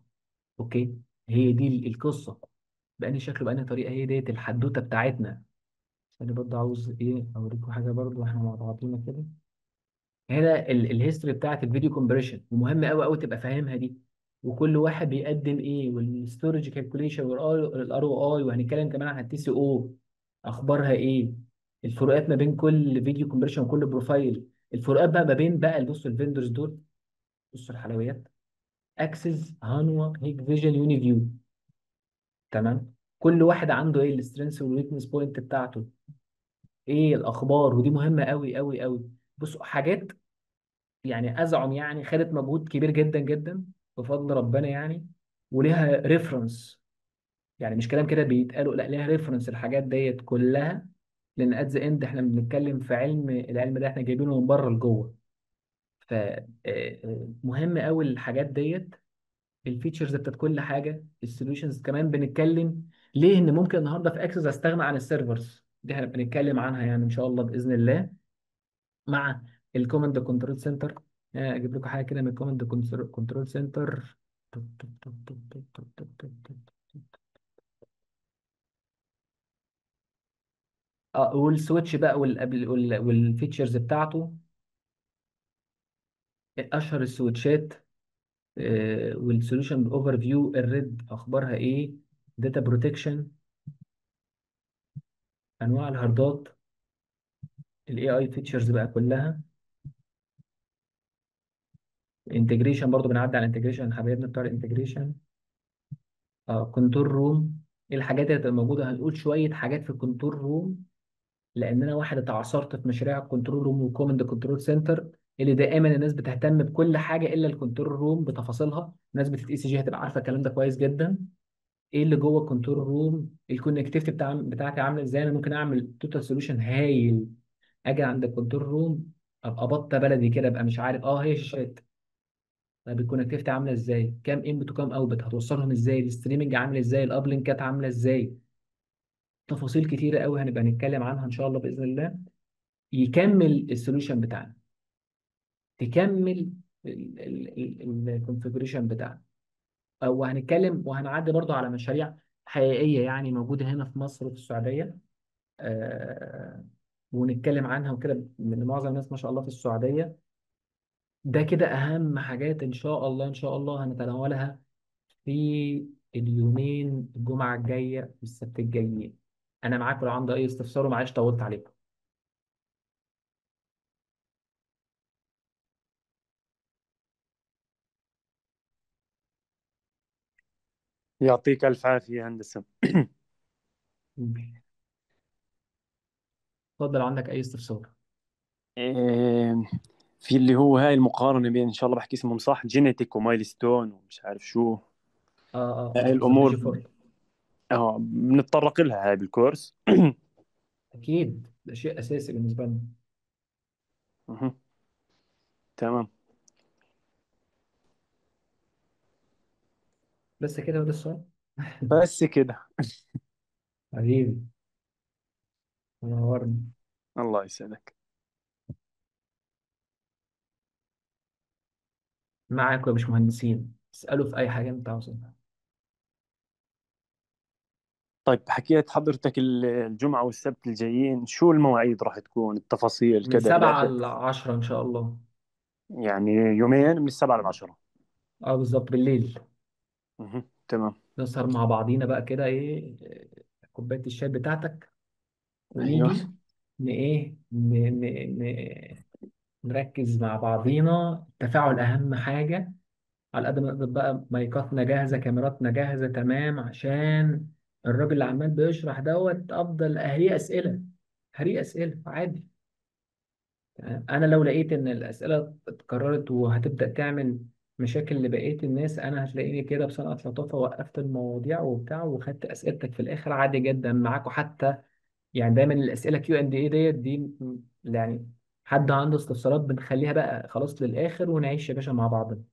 اوكي. هي دي القصه. بانهي شكل وبانهي طريقه، هي ديت الحدوته بتاعتنا. انا برضه عاوز ايه اوريكم حاجه برضه واحنا مع بعضينا كده. هنا الهيستوري بتاعت الفيديو كومبريشن، ومهم قوي قوي تبقى فاهمها دي. وكل واحد بيقدم ايه، والستورج كالكوليشن والار او اي، وهنتكلم كمان عن التي سي او اخبارها ايه. الفروقات ما بين كل فيديو كومبريشن وكل بروفايل. الفروقات بقى ما بين بقى بصوا الفيندرز دول. بصوا الحلويات. اكسس، هانوا، هيك فيجن، يوني فيو. تمام. كل واحد عنده ايه السترينث والويكنس بوينت بتاعته، ايه الاخبار. ودي مهمه قوي قوي قوي. بصوا حاجات يعني ازعم يعني خدت مجهود كبير جدا جدا بفضل ربنا يعني. وليها ريفرنس، يعني مش كلام كده بيتقالوا، لا ليها ريفرنس الحاجات ديت كلها. لان ات ذا اند احنا بنتكلم في علم، العلم ده احنا جايبينه من بره لجوه. ف مهم قوي الحاجات ديت. الفيتشرز بتاعت كل حاجه، السوليوشنز كمان بنتكلم ليه ان ممكن النهارده في اكسس استغنى عن السيرفرز دي، احنا بنتكلم عنها يعني ان شاء الله باذن الله مع الكوماند كنترول سنتر. اجيب لكم حاجه كده من الكوماند كنترول سنتر. اه والسويتش بقى والفيتشرز بتاعته، اشهر السويتشات، والسوليوشن اوفر فيو، الريد اخبارها ايه، داتا بروتكشن، انواع الهاردات، الاي اي فيتشرز بقى كلها، الانتجريشن برضو بنعدي على الانتجريشن حبايبنا بتوع الانتجريشن، كنترول روم، ايه الحاجات اللي هتبقى موجوده. هنقول شويه حاجات في الكنترول روم لان انا واحد اتعصرت في مشاريع الكنترول روم وكوماند كنترول سنتر، اللي دائما الناس بتهتم بكل حاجه الا الكنترول روم بتفاصيلها. الناس بتاع سي جي هتبقى عارفه الكلام ده كويس جدا. ايه اللي جوه الكنترول روم، الكونكتيفيتي بتاعتي عامله ازاي، انا ممكن اعمل توتال سوليوشن هايل. اجي عند الكنترول روم ابقى بطه بلدي كده، ابقى مش عارف هي الشات. طب الكونكتيفيتي عامله ازاي، كام انبوت وكام اوتبوت، هتوصلهم ازاي، الستريمنج عامل ازاي، الابلينكات عامله ازاي. تفاصيل كتيره قوي هنبقى نتكلم عنها ان شاء الله باذن الله. يكمل السوليوشن بتاعنا، تكمل الكونفجريشن بتاعنا. او هنتكلم وهنعدي برضو على مشاريع حقيقيه يعني موجوده هنا في مصر وفي السعوديه، آه ونتكلم عنها وكده، لان معظم الناس ما شاء الله في السعوديه. ده كده اهم حاجات ان شاء الله ان شاء الله هنتناولها في اليومين الجمعه الجايه والسبت الجايين. انا معاكم لو عنده اي استفسار، ومعلش طولت عليكم. يعطيك الف عافيه يا هندسه. اتفضل لو عندك اي استفسار. إيه، في اللي هو هاي المقارنه بين ان شاء الله بحكي اسمهم صح، جينيتك ومايلستون ومش عارف شو، هاي بالظبط الامور جي فورد. اه بنتطرق لها هاي بالكورس. اكيد ده شيء اساسي بالنسبه لنا. مهم. تمام. بس كده وده السؤال. بس كده. حبيبي، منورني. الله يسعدك. معاكم يا باشمهندسين، اسالوا في اي حاجه انت عاوزها. طيب حكيت حضرتك الجمعة والسبت الجايين، شو المواعيد راح تكون، التفاصيل من كذا إلى سبعة آخره؟ ل10 ان شاء الله. يعني يومين من 7 ل10. اه بالظبط بالليل. تمام. نسهر مع بعضينا بقى كده ايه، كوبايه الشاي بتاعتك، أيوه. ونيجي نركز مع بعضينا. التفاعل اهم حاجه. على قد ما نقدر بقى مايكاتنا جاهزه، كاميراتنا جاهزه تمام، عشان الراجل اللي عمال بيشرح دوت افضل اهريه اسئله، هري اسئله عادي. انا لو لقيت ان الاسئله اتكررت وهتبدا تعمل مشاكل لبقيه الناس، انا هتلاقيني كده بصنعه لطافه وقفت المواضيع وبتاع وخدت اسئلتك في الاخر عادي جدا معاكم حتى. يعني دايما الاسئله كيو اند اي دي يعني حد عنده استفسارات بنخليها بقى خلاص للاخر، ونعيش يا باشا مع بعضنا.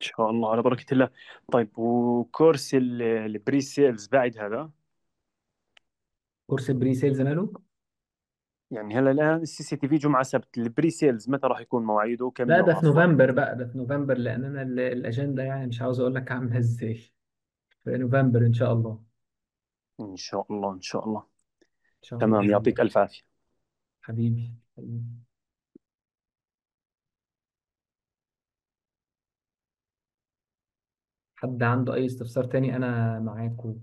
إن شاء الله على بركة الله. طيب وكورس البري سيلز بعد هذا؟ كورس البري سيلز ماله؟ يعني هلا الآن السي سي تي في جمعة سبت، البري سيلز متى راح يكون مواعيده وكم لا ده يوم في عفوا؟ نوفمبر بقى، ده في نوفمبر، لان انا الاجنده يعني مش عاوز اقول لك عامله ازاي. في نوفمبر ان شاء الله. إن شاء الله إن شاء الله. ان شاء الله تمام، باذن الله. يعطيك ألف عافية. حبيبي حبيبي. حد عنده اي استفسار تاني انا معاكم.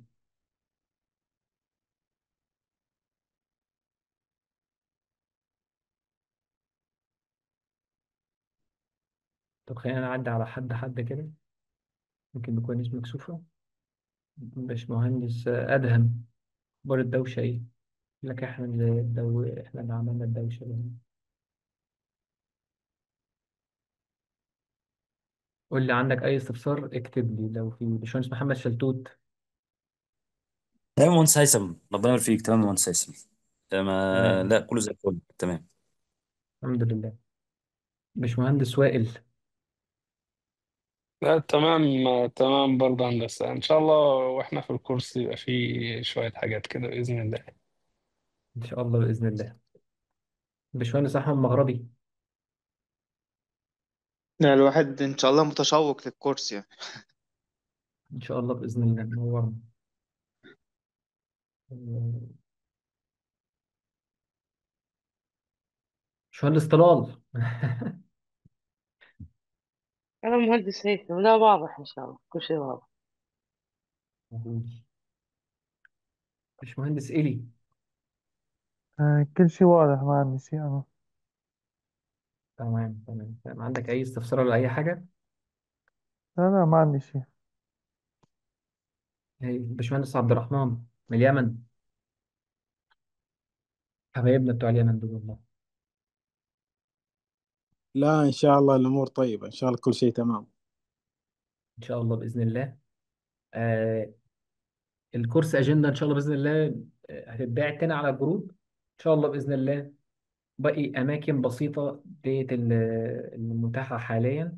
طب خلينا نعدي على حد كده، ممكن يكون اسمه مكسوفة. باشمهندس ادهم، اخبار الدوشه ايه؟ يقول لك احنا اللي عملنا الدوشه دي. قول لي عندك اي استفسار اكتب لي. لو في باشمهندس محمد شلتوت. تمام يا مهندس هيثم، ربنا يبارك فيك. تمام يا مهندس هيثم. تمام، تمام لا كله زي الفل تمام. الحمد لله. باشمهندس وائل. لا تمام. تمام برضه هندسة، إن شاء الله وإحنا في الكورس يبقى فيه شوية حاجات كده بإذن الله. ان شاء الله باذن الله. باشمهندس احمد مغربي. لا، الواحد إن شاء الله متشوق للكورس يعني. ان شاء الله باذن الله منورنا. باشمهندس طلال. أنا مهندس هيثم، لا واضح إن شاء الله كل شيء واضح. باشمهندس إيلي. كل شيء واضح، ما عندي شيء أنا. تمام تمام تمام، عندك أي استفسار ولا أي حاجة؟ لا لا، ما عندي شيء. باشمهندس عبد الرحمن من اليمن. حبايبنا بتوع اليمن دول والله. لا إن شاء الله الأمور طيبة، إن شاء الله كل شيء تمام. إن شاء الله بإذن الله. آه الكورس أجندة إن شاء الله بإذن الله. هتتباع تاني على الجروب إن شاء الله بإذن الله. باقي أماكن بسيطة ديت المتاحة حاليا،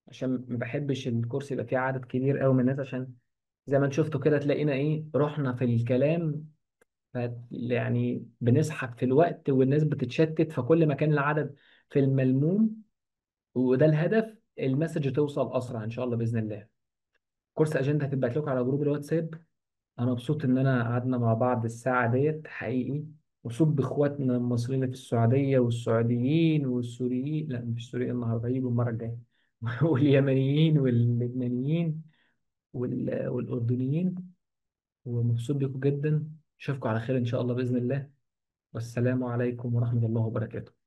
عشان ما بحبش الكورس يبقى فيه عدد كبير قوي من الناس، عشان زي ما انت شفتوا كده تلاقينا ايه رحنا في الكلام. يعني بنسحب في الوقت والناس بتتشتت، فكل ما كان العدد في الملموم، وده الهدف، المسج توصل اسرع ان شاء الله باذن الله. كورس اجنده هتبعت لكم على جروب الواتساب. انا مبسوط ان انا قعدنا مع بعض الساعه ديت حقيقي. مبسوط باخواتنا المصريين اللي في السعوديه والسعوديين والسوريين، لا مش السوريين النهارده، هيجوا المره الجايه. واليمنيين واللبنانيين والاردنيين. ومبسوط بكم جدا. اشوفكم على خير ان شاء الله باذن الله. والسلام عليكم ورحمه الله وبركاته.